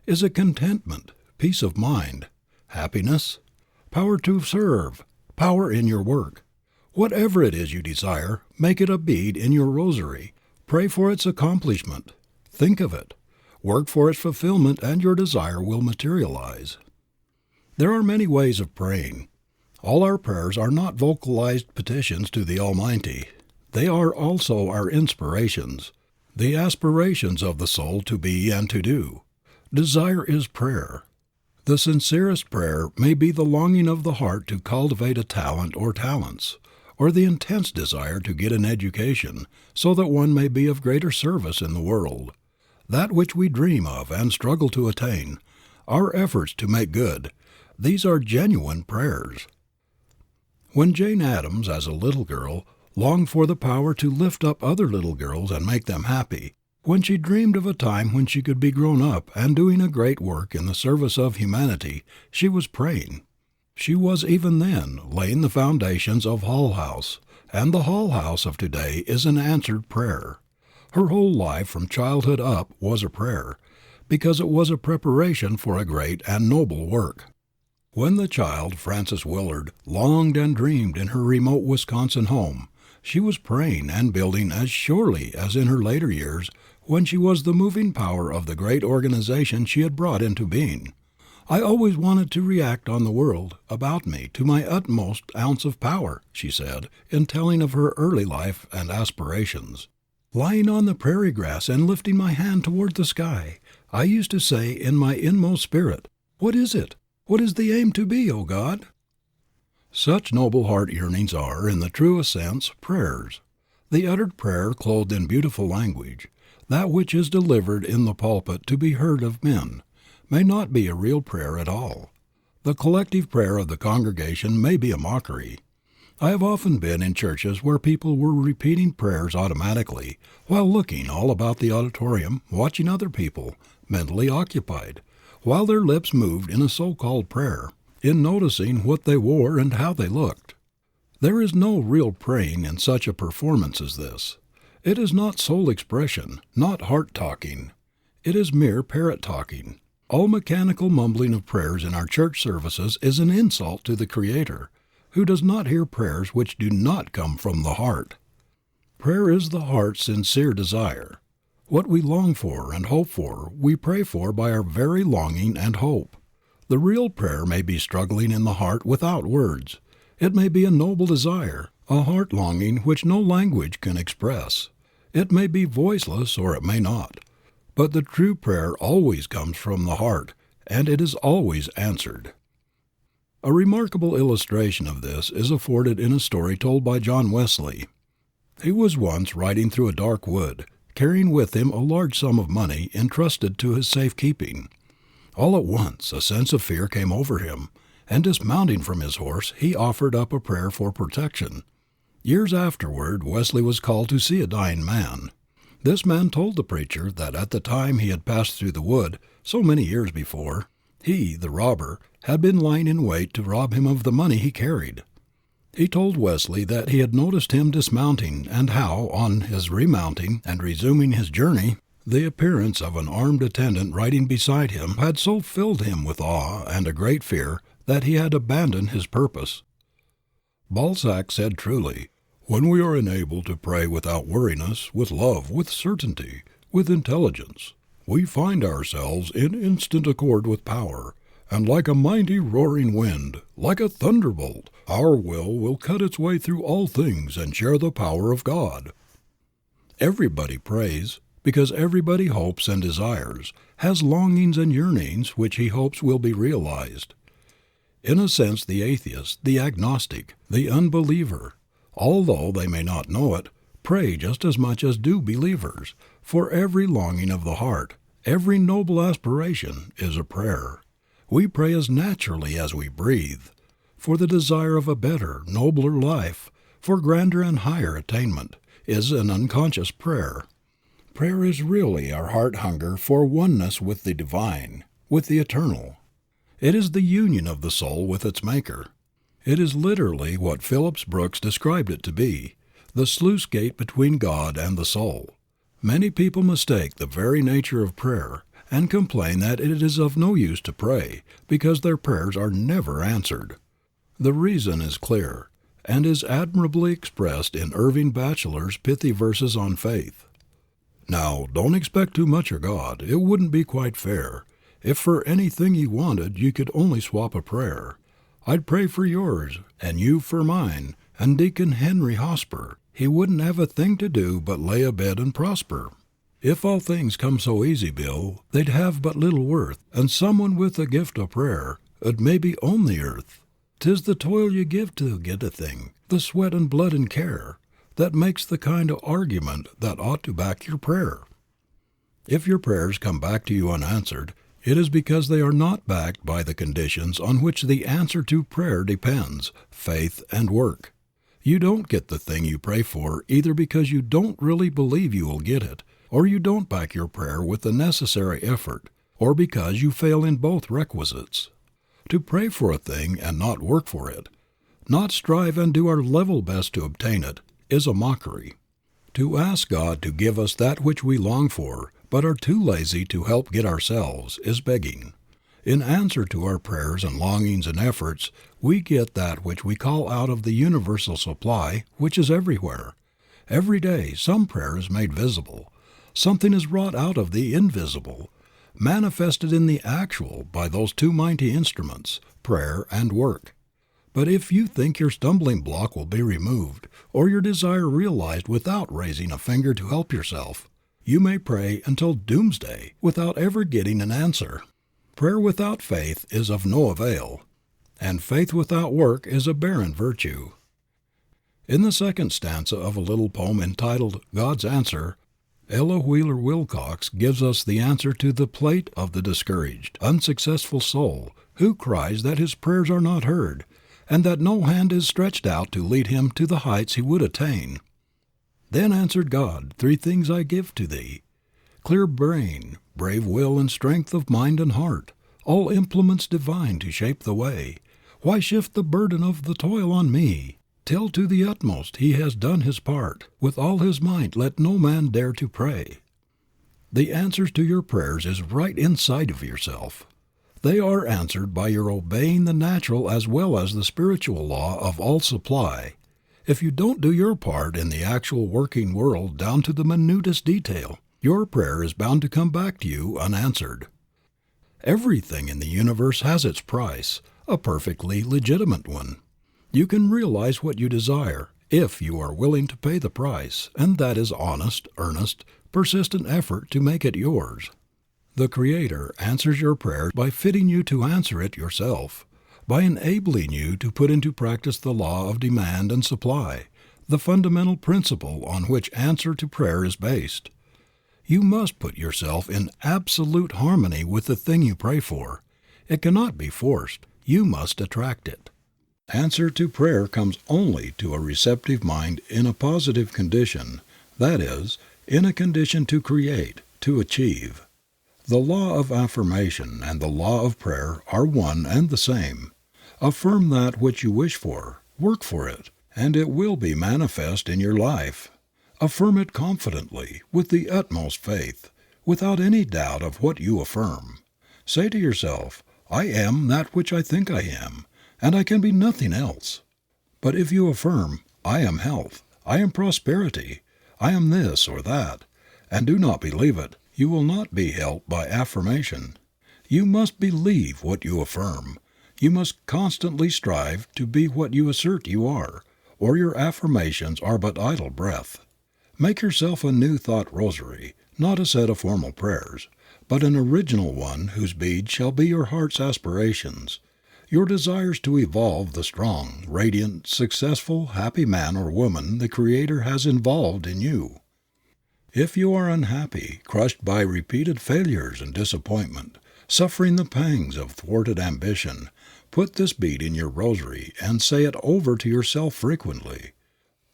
Speaker 1: Is it contentment, peace of mind, happiness, power to serve, power in your work? Whatever it is you desire, make it a bead in your rosary. Pray for its accomplishment. Think of it. Work for its fulfillment, and your desire will materialize. There are many ways of praying. All our prayers are not vocalized petitions to the Almighty. They are also our inspirations, the aspirations of the soul to be and to do. Desire is prayer. The sincerest prayer may be the longing of the heart to cultivate a talent or talents, or the intense desire to get an education, so that one may be of greater service in the world. That which we dream of and struggle to attain, our efforts to make good, these are genuine prayers. When Jane Addams, as a little girl, longed for the power to lift up other little girls and make them happy, when she dreamed of a time when she could be grown up and doing a great work in the service of humanity, she was praying. She was even then laying the foundations of Hull House, and the Hull House of today is an answered prayer. Her whole life from childhood up was a prayer, because it was a preparation for a great and noble work. When the child, Frances Willard, longed and dreamed in her remote Wisconsin home, she was praying and building as surely as in her later years when she was the moving power of the great organization she had brought into being. "I always wanted to react on the world about me to my utmost ounce of power," she said, in telling of her early life and aspirations. "Lying on the prairie grass and lifting my hand toward the sky, I used to say in my inmost spirit, 'What is it? What is the aim to be, O God?'" Such noble heart yearnings are, in the truest sense, prayers. The uttered prayer clothed in beautiful language, that which is delivered in the pulpit to be heard of men, may not be a real prayer at all. The collective prayer of the congregation may be a mockery. I have often been in churches where people were repeating prayers automatically, while looking all about the auditorium, watching other people, mentally occupied, while their lips moved in a so-called prayer, in noticing what they wore and how they looked. There is no real praying in such a performance as this. It is not soul expression, not heart talking. It is mere parrot talking. All mechanical mumbling of prayers in our church services is an insult to the Creator, who does not hear prayers which do not come from the heart. Prayer is the heart's sincere desire. What we long for and hope for, we pray for by our very longing and hope. The real prayer may be struggling in the heart without words. It may be a noble desire, a heart longing which no language can express. It may be voiceless or it may not. But the true prayer always comes from the heart, and it is always answered. A remarkable illustration of this is afforded in a story told by John Wesley. He was once riding through a dark wood, carrying with him a large sum of money entrusted to his safekeeping. All at once a sense of fear came over him, and dismounting from his horse, he offered up a prayer for protection. Years afterward, Wesley was called to see a dying man. This man told the preacher that at the time he had passed through the wood, so many years before, he, the robber, had been lying in wait to rob him of the money he carried. He told Wesley that he had noticed him dismounting and how, on his remounting and resuming his journey, the appearance of an armed attendant riding beside him had so filled him with awe and a great fear that he had abandoned his purpose. Balzac said truly, "When we are enabled to pray without weariness, with love, with certainty, with intelligence, we find ourselves in instant accord with power, and like a mighty roaring wind, like a thunderbolt, our will cut its way through all things and share the power of God." Everybody prays because everybody hopes and desires, has longings and yearnings which he hopes will be realized. In a sense, the atheist, the agnostic, the unbeliever, although they may not know it, pray just as much as do believers, for every longing of the heart, every noble aspiration is a prayer. We pray as naturally as we breathe, for the desire of a better, nobler life, for grander and higher attainment, is an unconscious prayer. Prayer is really our heart hunger for oneness with the divine, with the eternal. It is the union of the soul with its Maker. It is literally what Phillips Brooks described it to be, the sluice gate between God and the soul. Many people mistake the very nature of prayer and complain that it is of no use to pray because their prayers are never answered. The reason is clear and is admirably expressed in Irving Bachelor's pithy verses on faith. "Now, don't expect too much of God. It wouldn't be quite fair. If for anything you wanted you could only swap a prayer, I'd pray for yours, and you for mine, and Deacon Henry Hosper. He wouldn't have a thing to do but lay abed and prosper. If all things come so easy, Bill, they'd have but little worth, and someone with a gift of prayer 'ud maybe own the earth. 'Tis the toil you give to get a thing, the sweat and blood and care, that makes the kind of argument that ought to back your prayer. If your prayers come back to you unanswered, it is because they are not backed by the conditions on which the answer to prayer depends, faith and work. You don't get the thing you pray for either because you don't really believe you will get it, or you don't back your prayer with the necessary effort, or because you fail in both requisites. To pray for a thing and not work for it, not strive and do our level best to obtain it, is a mockery. To ask God to give us that which we long for, but are too lazy to help get ourselves, is begging. In answer to our prayers and longings and efforts, we get that which we call out of the universal supply, which is everywhere. Every day some prayer is made visible. Something is wrought out of the invisible, manifested in the actual by those two mighty instruments, prayer and work. But if you think your stumbling block will be removed, or your desire realized without raising a finger to help yourself, you may pray until doomsday without ever getting an answer. Prayer without faith is of no avail, and faith without work is a barren virtue. In the second stanza of a little poem entitled God's Answer, Ella Wheeler Wilcox gives us the answer to the plight of the discouraged, unsuccessful soul who cries that his prayers are not heard, and that no hand is stretched out to lead him to the heights he would attain. Then answered God, 3 things I give to thee, clear brain, brave will, and strength of mind and heart, all implements divine to shape the way. Why shift the burden of the toil on me? Till to the utmost he has done his part, with all his might let no man dare to pray. The answers to your prayers is right inside of yourself. They are answered by your obeying the natural as well as the spiritual law of all supply. If you don't do your part in the actual working world down to the minutest detail, your prayer is bound to come back to you unanswered. Everything in the universe has its price, a perfectly legitimate one. You can realize what you desire if you are willing to pay the price, and that is honest, earnest, persistent effort to make it yours. The Creator answers your prayer by fitting you to answer it yourself, by enabling you to put into practice the law of demand and supply, the fundamental principle on which answer to prayer is based. You must put yourself in absolute harmony with the thing you pray for. It cannot be forced. You must attract it. Answer to prayer comes only to a receptive mind in a positive condition, that is, in a condition to create, to achieve. The law of affirmation and the law of prayer are one and the same. Affirm that which you wish for, work for it, and it will be manifest in your life. Affirm it confidently, with the utmost faith, without any doubt of what you affirm. Say to yourself, I am that which I think I am, and I can be nothing else. But if you affirm, I am health, I am prosperity, I am this or that, and do not believe it, you will not be helped by affirmation. You must believe what you affirm. You must constantly strive to be what you assert you are, or your affirmations are but idle breath. Make yourself a new thought rosary, not a set of formal prayers, but an original one whose beads shall be your heart's aspirations, your desires to evolve the strong, radiant, successful, happy man or woman the Creator has involved in you. If you are unhappy, crushed by repeated failures and disappointment, suffering the pangs of thwarted ambition, put this bead in your rosary and say it over to yourself frequently.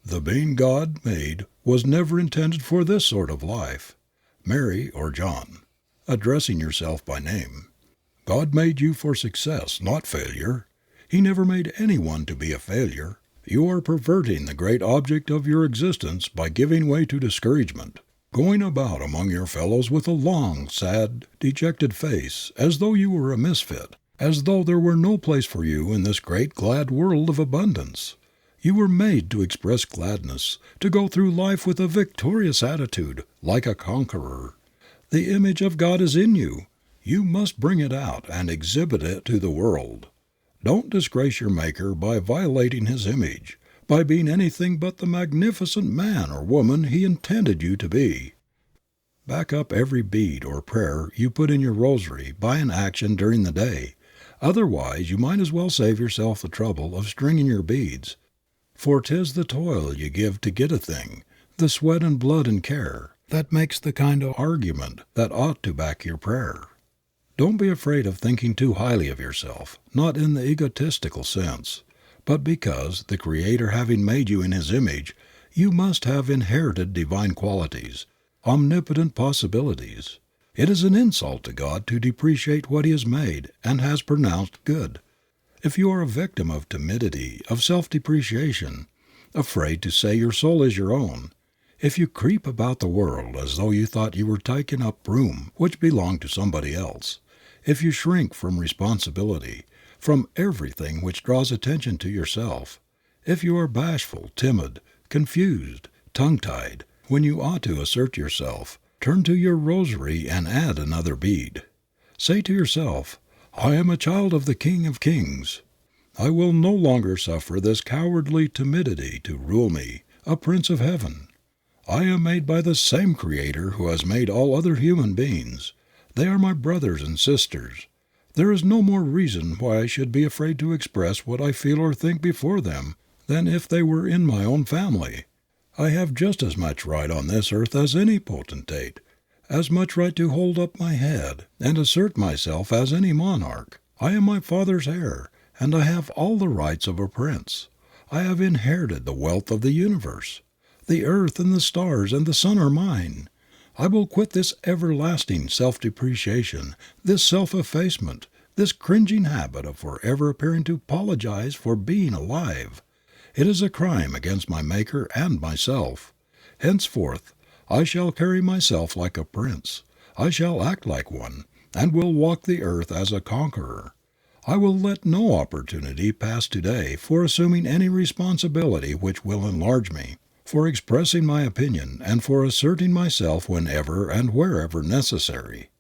Speaker 1: The being God made was never intended for this sort of life. Mary or John, addressing yourself by name. God made you for success, not failure. He never made anyone to be a failure. You are perverting the great object of your existence by giving way to discouragement, going about among your fellows with a long, sad, dejected face, as though you were a misfit, as though there were no place for you in this great glad world of abundance. You were made to express gladness, to go through life with a victorious attitude, like a conqueror. The image of God is in you. You must bring it out and exhibit it to the world. Don't disgrace your Maker by violating His image, by being anything but the magnificent man or woman He intended you to be. Back up every bead or prayer you put in your rosary by an action during the day. Otherwise you might as well save yourself the trouble of stringing your beads. For 'tis the toil you give to get a thing, the sweat and blood and care, that makes the kind of argument that ought to back your prayer. Don't be afraid of thinking too highly of yourself, not in the egotistical sense, but because, the Creator having made you in His image, you must have inherited divine qualities, omnipotent possibilities. It is an insult to God to depreciate what He has made and has pronounced good. If you are a victim of timidity, of self-depreciation, afraid to say your soul is your own, if you creep about the world as though you thought you were taking up room which belonged to somebody else, if you shrink from responsibility, from everything which draws attention to yourself, if you are bashful, timid, confused, tongue-tied, when you ought to assert yourself, turn to your rosary and add another bead. Say to yourself, I am a child of the King of Kings. I will no longer suffer this cowardly timidity to rule me, a Prince of Heaven. I am made by the same Creator who has made all other human beings. They are my brothers and sisters. There is no more reason why I should be afraid to express what I feel or think before them than if they were in my own family. I have just as much right on this earth as any potentate, as much right to hold up my head and assert myself as any monarch. I am my Father's heir, and I have all the rights of a prince. I have inherited the wealth of the universe. The earth and the stars and the sun are mine. I will quit this everlasting self-depreciation, this self-effacement, this cringing habit of forever appearing to apologize for being alive. It is a crime against my Maker and myself. Henceforth, I shall carry myself like a prince. I shall act like one, and will walk the earth as a conqueror. I will let no opportunity pass today for assuming any responsibility which will enlarge me, for expressing my opinion, and for asserting myself whenever and wherever necessary.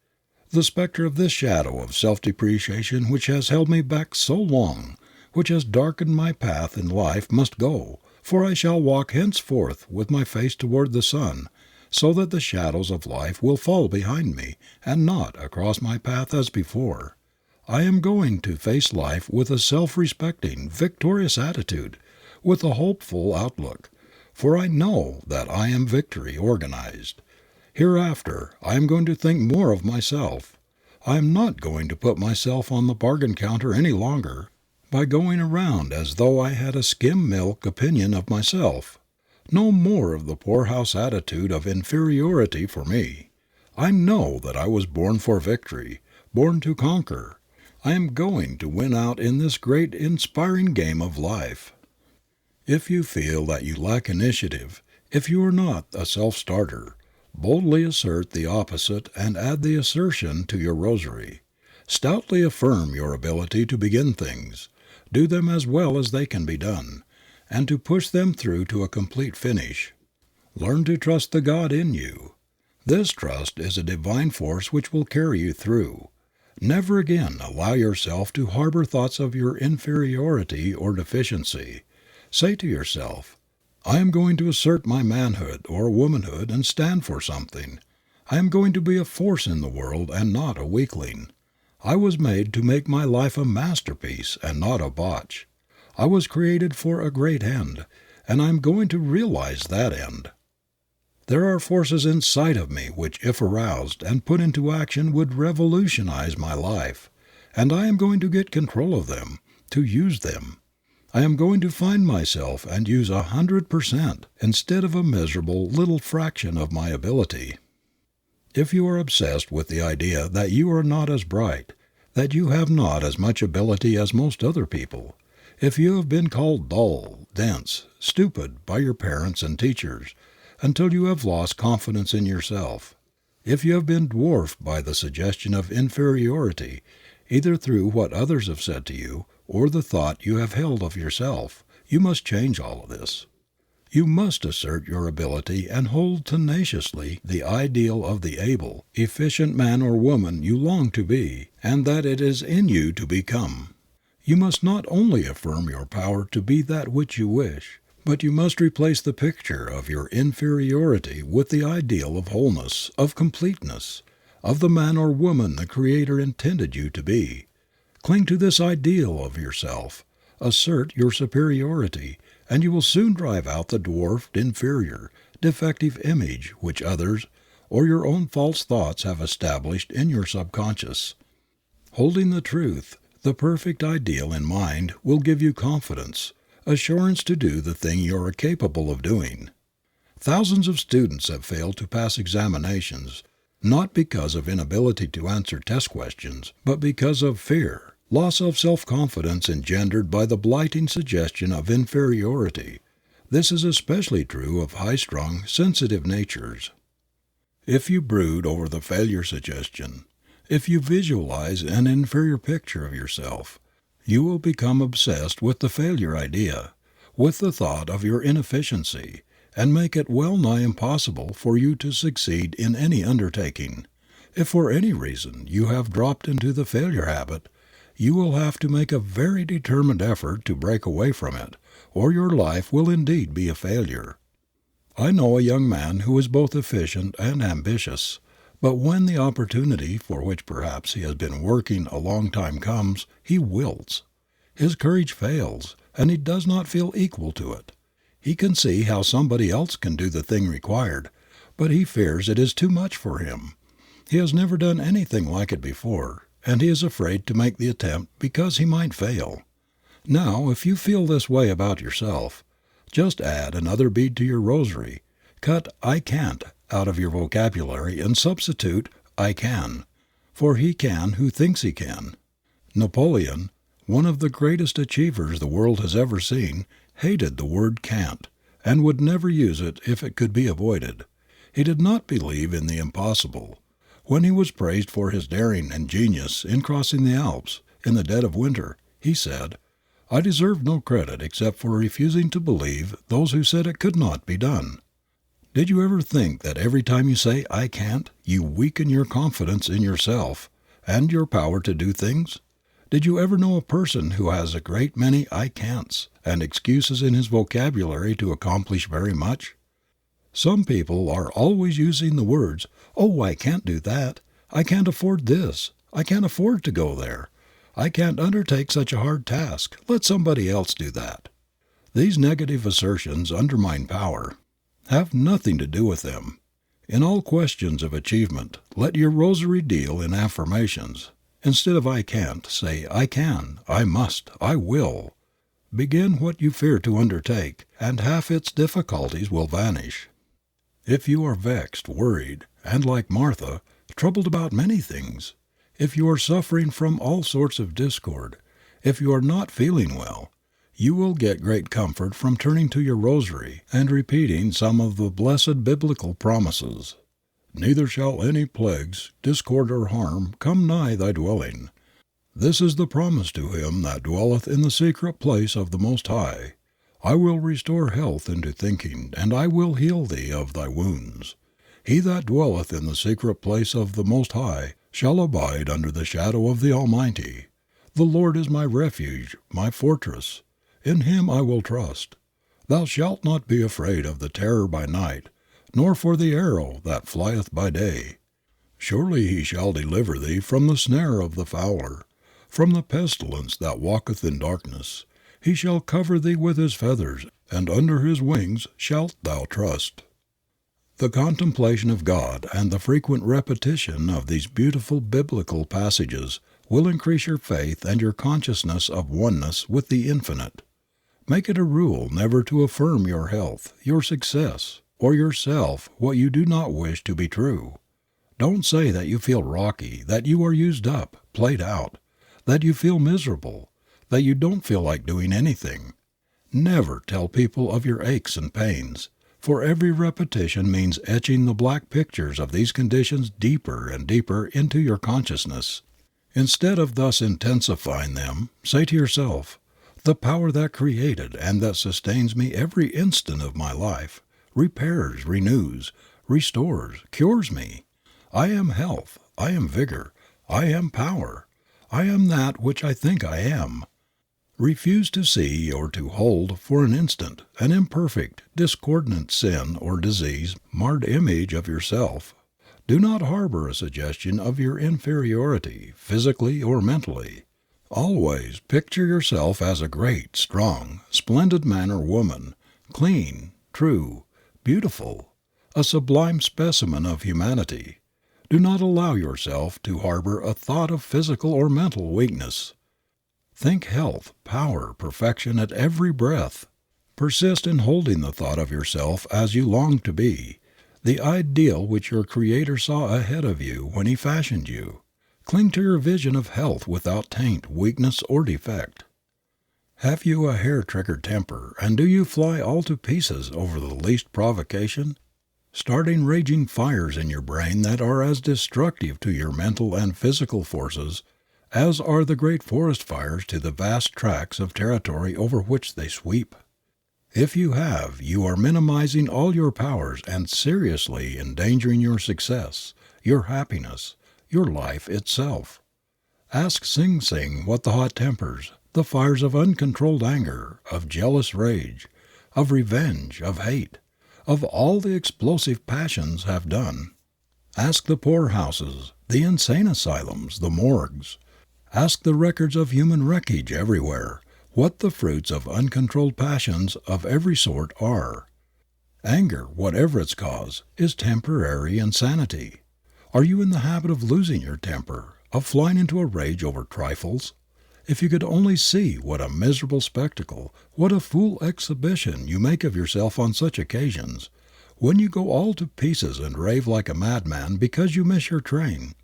Speaker 1: The specter of this shadow of self-depreciation which has held me back so long, which has darkened my path in life, must go, for I shall walk henceforth with my face toward the sun, so that the shadows of life will fall behind me, and not across my path as before. I am going to face life with a self-respecting, victorious attitude, with a hopeful outlook, for I know that I am victory organized. Hereafter I am going to think more of myself. I am not going to put myself on the bargain counter any longer by going around as though I had a skim milk opinion of myself. No more of the poorhouse attitude of inferiority for me. I know that I was born for victory, born to conquer. I am going to win out in this great inspiring game of life. If you feel that you lack initiative, if you are not a self-starter, boldly assert the opposite and add the assertion to your rosary. Stoutly affirm your ability to begin things, do them as well as they can be done, and to push them through to a complete finish. Learn to trust the God in you. This trust is a divine force which will carry you through. Never again allow yourself to harbor thoughts of your inferiority or deficiency. Say to yourself, I am going to assert my manhood or womanhood and stand for something. I am going to be a force in the world and not a weakling. I was made to make my life a masterpiece and not a botch. I was created for a great end, and I am going to realize that end. There are forces inside of me which, if aroused and put into action, would revolutionize my life, and I am going to get control of them, to use them. I am going to find myself and use 100% instead of a miserable little fraction of my ability. If you are obsessed with the idea that you are not as bright, that you have not as much ability as most other people, if you have been called dull, dense, stupid by your parents and teachers, until you have lost confidence in yourself, if you have been dwarfed by the suggestion of inferiority, either through what others have said to you or the thought you have held of yourself, you must change all of this. You must assert your ability and hold tenaciously the ideal of the able, efficient man or woman you long to be, and that it is in you to become. You must not only affirm your power to be that which you wish, but you must replace the picture of your inferiority with the ideal of wholeness, of completeness, of the man or woman the Creator intended you to be. Cling to this ideal of yourself, assert your superiority, and you will soon drive out the dwarfed, inferior, defective image which others or your own false thoughts have established in your subconscious. Holding the truth, the perfect ideal in mind will give you confidence, assurance to do the thing you are capable of doing. Thousands of students have failed to pass examinations, not because of inability to answer test questions, but because of fear, loss of self-confidence engendered by the blighting suggestion of inferiority. This is especially true of high-strung, sensitive natures. If you brood over the failure suggestion, if you visualize an inferior picture of yourself, you will become obsessed with the failure idea, with the thought of your inefficiency, and make it well nigh impossible for you to succeed in any undertaking. If for any reason you have dropped into the failure habit, you will have to make a very determined effort to break away from it, or your life will indeed be a failure. I know a young man who is both efficient and ambitious, but when the opportunity for which perhaps he has been working a long time comes, he wilts. His courage fails, and he does not feel equal to it. He can see how somebody else can do the thing required, but he fears it is too much for him. He has never done anything like it before, and he is afraid to make the attempt because he might fail. Now, if you feel this way about yourself, just add another bead to your rosary, cut "I can't" out of your vocabulary and substitute "I can," for he can who thinks he can. Napoleon, one of the greatest achievers the world has ever seen, hated the word "can't," and would never use it if it could be avoided. He did not believe in the impossible. When he was praised for his daring and genius in crossing the Alps, in the dead of winter, he said, "I deserve no credit except for refusing to believe those who said it could not be done." Did you ever think that every time you say "I can't," you weaken your confidence in yourself and your power to do things? Did you ever know a person who has a great many "I can'ts" and excuses in his vocabulary to accomplish very much? Some people are always using the words, "Oh, I can't do that. I can't afford this. I can't afford to go there. I can't undertake such a hard task. Let somebody else do that." These negative assertions undermine power. Have nothing to do with them. In all questions of achievement, let your rosary deal in affirmations. Instead of "I can't," say "I can," "I must," "I will." Begin what you fear to undertake, and half its difficulties will vanish. If you are vexed, worried, and, like Martha, troubled about many things, if you are suffering from all sorts of discord, if you are not feeling well, you will get great comfort from turning to your rosary and repeating some of the blessed biblical promises. "Neither shall any plagues, discord, or harm come nigh thy dwelling. This is the promise to him that dwelleth in the secret place of the Most High. I will restore health into thinking, and I will heal thee of thy wounds. He that dwelleth in the secret place of the Most High shall abide under the shadow of the Almighty. The Lord is my refuge, my fortress. In him I will trust. Thou shalt not be afraid of the terror by night, nor for the arrow that flieth by day. Surely he shall deliver thee from the snare of the fowler, from the pestilence that walketh in darkness. He shall cover thee with his feathers, and under his wings shalt thou trust." The contemplation of God and the frequent repetition of these beautiful biblical passages will increase your faith and your consciousness of oneness with the Infinite. Make it a rule never to affirm your health, your success, or yourself what you do not wish to be true. Don't say that you feel rocky, that you are used up, played out, that you feel miserable, that you don't feel like doing anything. Never tell people of your aches and pains, for every repetition means etching the black pictures of these conditions deeper and deeper into your consciousness. Instead of thus intensifying them, say to yourself, "The power that created and that sustains me every instant of my life, repairs, renews, restores, cures me. I am health, I am vigor, I am power, I am that which I think I am." Refuse to see or to hold for an instant an imperfect, discordant sin or disease marred image of yourself. Do not harbor a suggestion of your inferiority, physically or mentally. Always picture yourself as a great, strong, splendid man or woman, clean, true, beautiful, a sublime specimen of humanity. Do not allow yourself to harbor a thought of physical or mental weakness. Think health, power, perfection at every breath. Persist in holding the thought of yourself as you long to be, the ideal which your Creator saw ahead of you when He fashioned you. Cling to your vision of health without taint, weakness, or defect. Have you a hair-trigger temper, and do you fly all to pieces over the least provocation, starting raging fires in your brain that are as destructive to your mental and physical forces as are the great forest fires to the vast tracts of territory over which they sweep? If you have, you are minimizing all your powers and seriously endangering your success, your happiness, your life itself. Ask Sing Sing what the hot tempers, the fires of uncontrolled anger, of jealous rage, of revenge, of hate, of all the explosive passions have done. Ask the poorhouses, the insane asylums, the morgues. Ask the records of human wreckage everywhere what the fruits of uncontrolled passions of every sort are. Anger, whatever its cause, is temporary insanity. Are you in the habit of losing your temper, of flying into a rage over trifles? If you could only see what a miserable spectacle, what a fool exhibition you make of yourself on such occasions, when you go all to pieces and rave like a madman because you miss your train,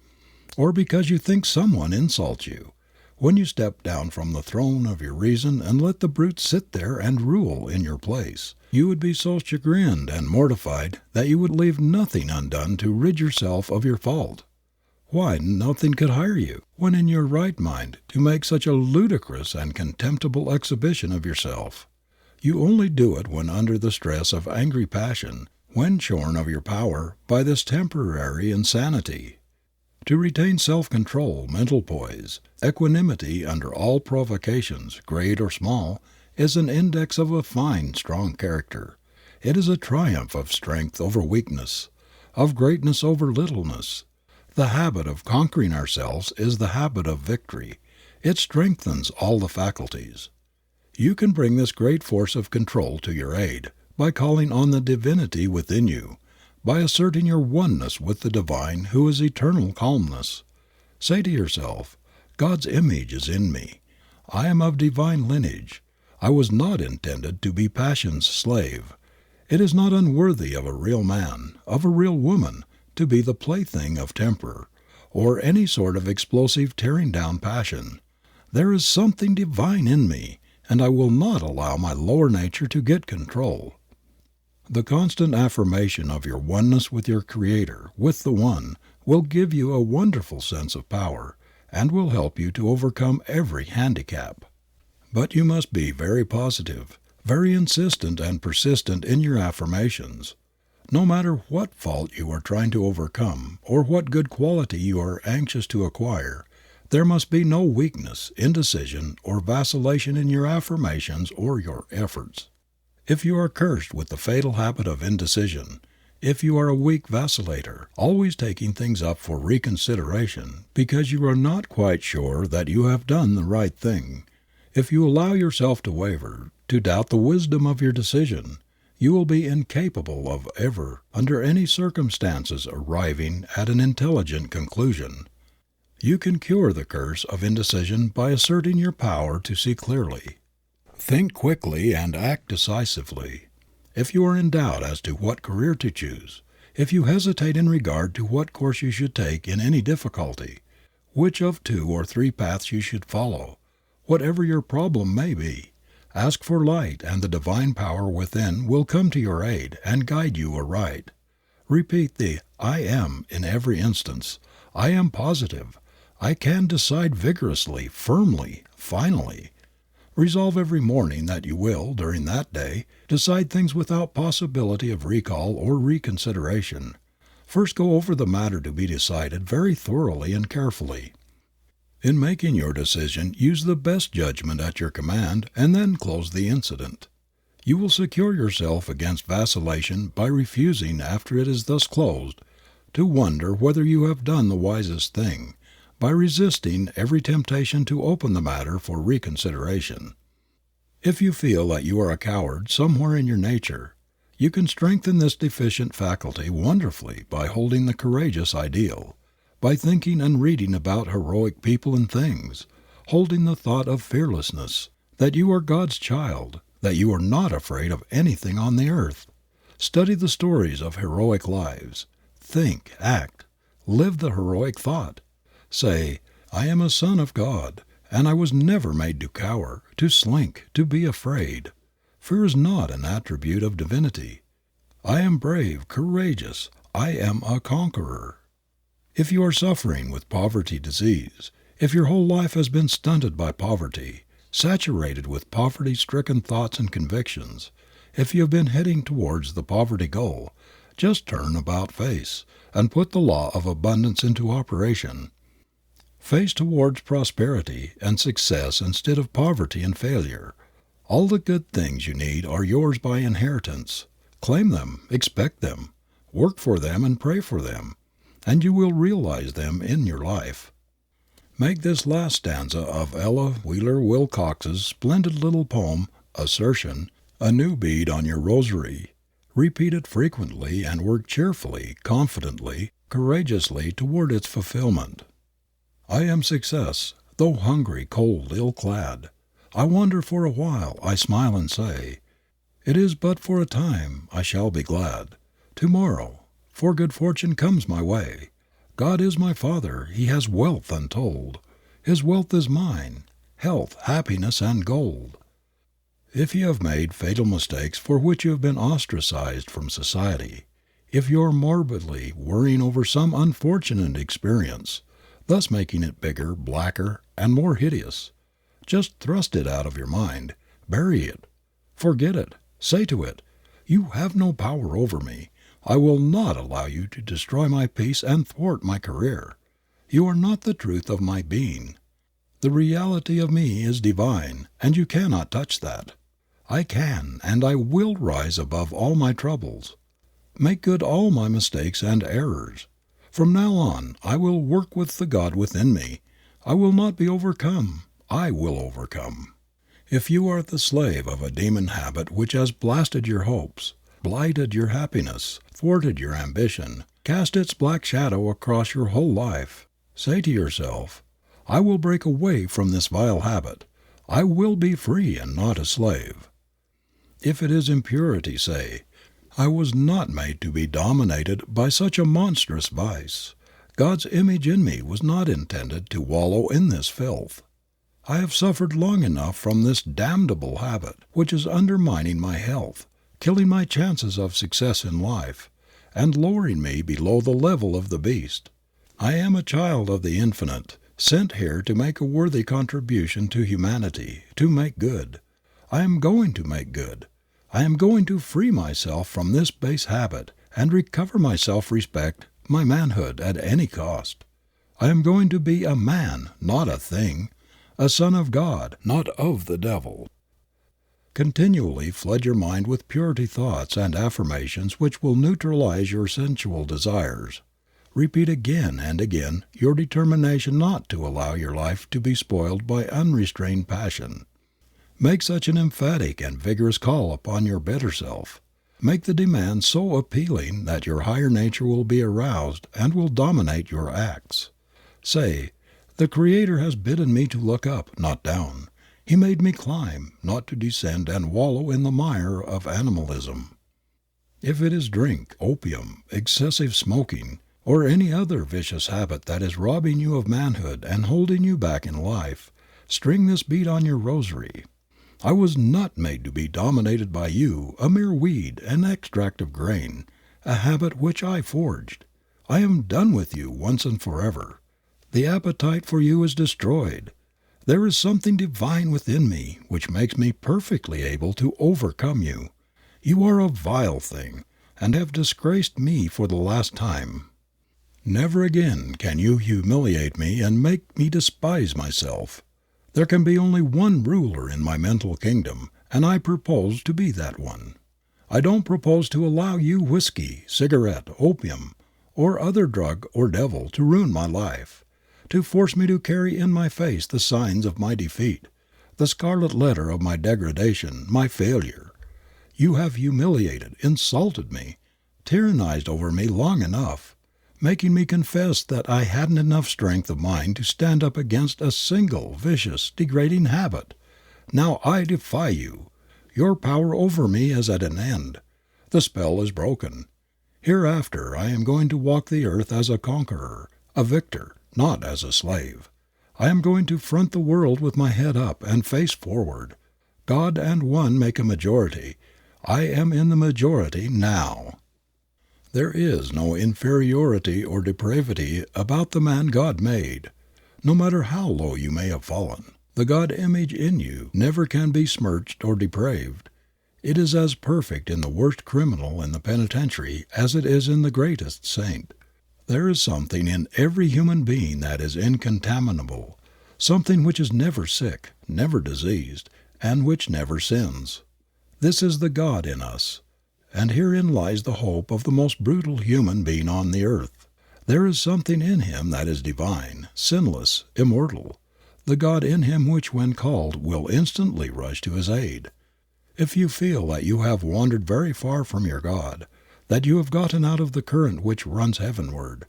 Speaker 1: or because you think someone insults you, when you step down from the throne of your reason and let the brute sit there and rule in your place, you would be so chagrined and mortified that you would leave nothing undone to rid yourself of your fault. Why, nothing could hire you, when in your right mind, to make such a ludicrous and contemptible exhibition of yourself. You only do it when under the stress of angry passion, when shorn of your power by this temporary insanity. To retain self-control, mental poise, equanimity under all provocations, great or small, is an index of a fine, strong character. It is a triumph of strength over weakness, of greatness over littleness. The habit of conquering ourselves is the habit of victory. It strengthens all the faculties. You can bring this great force of control to your aid by calling on the divinity within you, by asserting your oneness with the divine who is eternal calmness. Say to yourself, God's image is in me. I am of divine lineage. I was not intended to be passion's slave. It is not unworthy of a real man, of a real woman, to be the plaything of temper, or any sort of explosive tearing down passion. There is something divine in me, and I will not allow my lower nature to get control. The constant affirmation of your oneness with your Creator, with the One, will give you a wonderful sense of power, and will help you to overcome every handicap. But you must be very positive, very insistent and persistent in your affirmations. No matter what fault you are trying to overcome, or what good quality you are anxious to acquire, there must be no weakness, indecision, or vacillation in your affirmations or your efforts. If you are cursed with the fatal habit of indecision, if you are a weak vacillator, always taking things up for reconsideration because you are not quite sure that you have done the right thing, if you allow yourself to waver, to doubt the wisdom of your decision, you will be incapable of ever, under any circumstances, arriving at an intelligent conclusion. You can cure the curse of indecision by asserting your power to see clearly. Think quickly and act decisively. If you are in doubt as to what career to choose, if you hesitate in regard to what course you should take in any difficulty, which of 2 or 3 paths you should follow, whatever your problem may be, ask for light and the divine power within will come to your aid and guide you aright. Repeat the I am in every instance. I am positive. I can decide vigorously, firmly, finally. Resolve every morning that you will, during that day, decide things without possibility of recall or reconsideration. First go over the matter to be decided very thoroughly and carefully. In making your decision, use the best judgment at your command and then close the incident. You will secure yourself against vacillation by refusing, after it is thus closed, to wonder whether you have done the wisest thing, by resisting every temptation to open the matter for reconsideration. If you feel that you are a coward somewhere in your nature, you can strengthen this deficient faculty wonderfully by holding the courageous ideal, by thinking and reading about heroic people and things, holding the thought of fearlessness, that you are God's child, that you are not afraid of anything on the earth. Study the stories of heroic lives. Think, act, live the heroic thought. Say, I am a son of God, and I was never made to cower, to slink, to be afraid. Fear is not an attribute of divinity. I am brave, courageous. I am a conqueror. If you are suffering with poverty disease, if your whole life has been stunted by poverty, saturated with poverty-stricken thoughts and convictions, if you have been heading towards the poverty goal, just turn about face and put the law of abundance into operation. Face towards prosperity and success instead of poverty and failure. All the good things you need are yours by inheritance. Claim them, expect them, work for them and pray for them, and you will realize them in your life. Make this last stanza of Ella Wheeler Wilcox's splendid little poem, Assertion, a new bead on your rosary. Repeat it frequently and work cheerfully, confidently, courageously toward its fulfillment. I am success, though hungry, cold, ill-clad. I wander for a while, I smile and say, it is but for a time, I shall be glad. Tomorrow, for good fortune comes my way. God is my Father, He has wealth untold. His wealth is mine, health, happiness, and gold. If you have made fatal mistakes for which you have been ostracized from society, If you are morbidly worrying over some unfortunate experience, thus making it bigger, blacker, and more hideous, just thrust it out of your mind, bury it, forget it, say to it, "You have no power over me. I will not allow you to destroy my peace and thwart my career. You are not the truth of my being. The reality of me is divine, and you cannot touch that. I can and I will rise above all my troubles, make good all my mistakes and errors. From now on I will work with the God within me. I will not be overcome. I will overcome." If you are the slave of a demon habit which has blasted your hopes, blighted your happiness, thwarted your ambition, cast its black shadow across your whole life, say to yourself, "I will break away from this vile habit. I will be free and not a slave." If it is impurity, say, "I was not made to be dominated by such a monstrous vice. God's image in me was not intended to wallow in this filth. I have suffered long enough from this damnable habit, which is undermining my health, killing my chances of success in life, and lowering me below the level of the beast. I am a child of the Infinite, sent here to make a worthy contribution to humanity, to make good. I am going to make good. I am going to free myself from this base habit and recover my self-respect, my manhood, at any cost. I am going to be a man, not a thing, a son of God, not of the devil." Continually flood your mind with purity thoughts and affirmations which will neutralize your sensual desires. Repeat again and again your determination not to allow your life to be spoiled by unrestrained passion. Make such an emphatic and vigorous call upon your better self. Make the demand so appealing that your higher nature will be aroused and will dominate your acts. Say, "The Creator has bidden me to look up, not down. He made me climb, not to descend and wallow in the mire of animalism." If it is drink, opium, excessive smoking, or any other vicious habit that is robbing you of manhood and holding you back in life, string this bead on your rosary. "I was not made to be dominated by you, a mere weed, an extract of grain, a habit which I forged. I am done with you once and forever. The appetite for you is destroyed. There is something divine within me which makes me perfectly able to overcome you. You are a vile thing, and have disgraced me for the last time. Never again can you humiliate me and make me despise myself. There can be only one ruler in my mental kingdom, and I propose to be that one. I don't propose to allow you whiskey, cigarette, opium, or other drug or devil to ruin my life, to force me to carry in my face the signs of my defeat, the scarlet letter of my degradation, my failure. You have humiliated, insulted me, tyrannized over me long enough, making me confess that I hadn't enough strength of mind to stand up against a single vicious, degrading habit. Now I defy you. Your power over me is at an end. The spell is broken. Hereafter I am going to walk the earth as a conqueror, a victor, not as a slave. I am going to front the world with my head up and face forward. God and one make a majority. I am in the majority now. There is no inferiority or depravity about the man God made. No matter how low you may have fallen, the God image in you never can be smirched or depraved. It is as perfect in the worst criminal in the penitentiary as it is in the greatest saint. There is something in every human being that is incontaminable, something which is never sick, never diseased, and which never sins. This is the God in us. And herein lies the hope of the most brutal human being on the earth. There is something in him that is divine, sinless, immortal, the God in him which when called will instantly rush to his aid. If you feel that you have wandered very far from your God, that you have gotten out of the current which runs heavenward,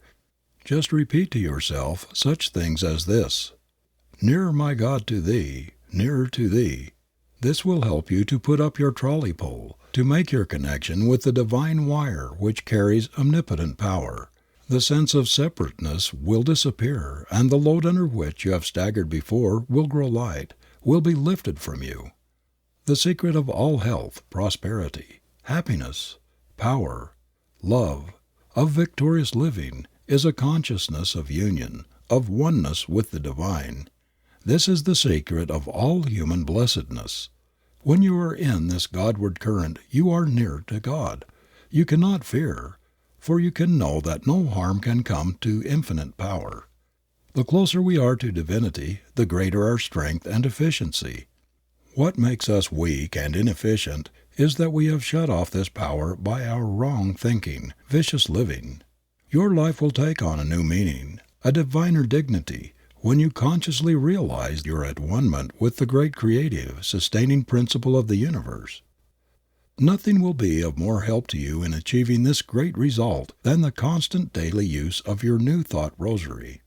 Speaker 1: just repeat to yourself such things as this: "Nearer, my God, to Thee, nearer to Thee." This will help you to put up your trolley pole, to make your connection with the divine wire which carries omnipotent power. The sense of separateness will disappear, and the load under which you have staggered before will grow light, will be lifted from you. The secret of all health, prosperity, happiness, power, love, of victorious living, is a consciousness of union, of oneness with the Divine. This is the secret of all human blessedness. When you are in this Godward current you are near to God. You cannot fear, for you can know that no harm can come to infinite power. The closer we are to divinity, the greater our strength and efficiency. What makes us weak and inefficient is that we have shut off this power by our wrong thinking, vicious living. Your life will take on a new meaning, a diviner dignity, when you consciously realize your at one-ment with the great creative, sustaining principle of the universe. Nothing will be of more help to you in achieving this great result than the constant daily use of your New Thought rosary.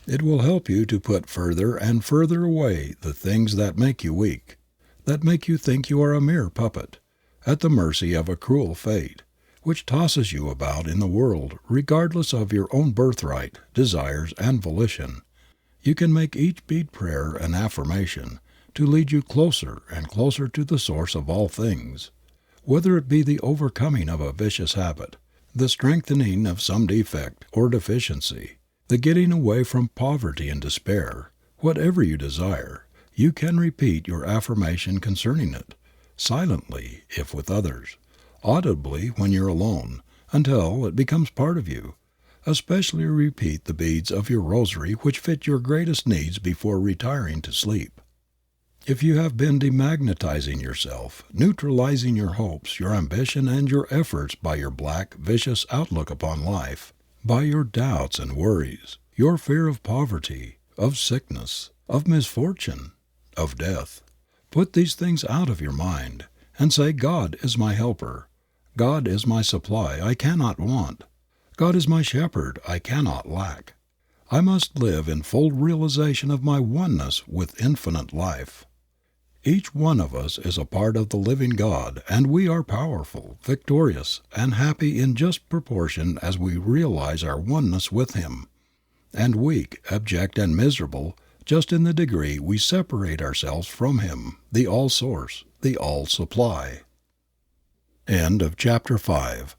Speaker 1: It will help you to put further and further away the things that make you weak, that make you think you are a mere puppet, at the mercy of a cruel fate, which tosses you about in the world regardless of your own birthright, desires, and volition. You can make each bead prayer an affirmation to lead you closer and closer to the source of all things. Whether it be the overcoming of a vicious habit, the strengthening of some defect or deficiency, the getting away from poverty and despair, whatever you desire, you can repeat your affirmation concerning it, silently if with others, audibly when you're alone, until it becomes part of you. Especially repeat the beads of your rosary which fit your greatest needs before retiring to sleep. If you have been demagnetizing yourself, neutralizing your hopes, your ambition, and your efforts by your black, vicious outlook upon life, by your doubts and worries, your fear of poverty, of sickness, of misfortune, of death, put these things out of your mind and say, God is my helper. God is my supply, I cannot want. God is my shepherd, I cannot lack. I must live in full realization of my oneness with infinite life. Each one of us is a part of the living God, and we are powerful, victorious, and happy in just proportion as we realize our oneness with Him, and weak, abject, and miserable just in the degree we separate ourselves from Him, the All Source, the All Supply. End of chapter 5.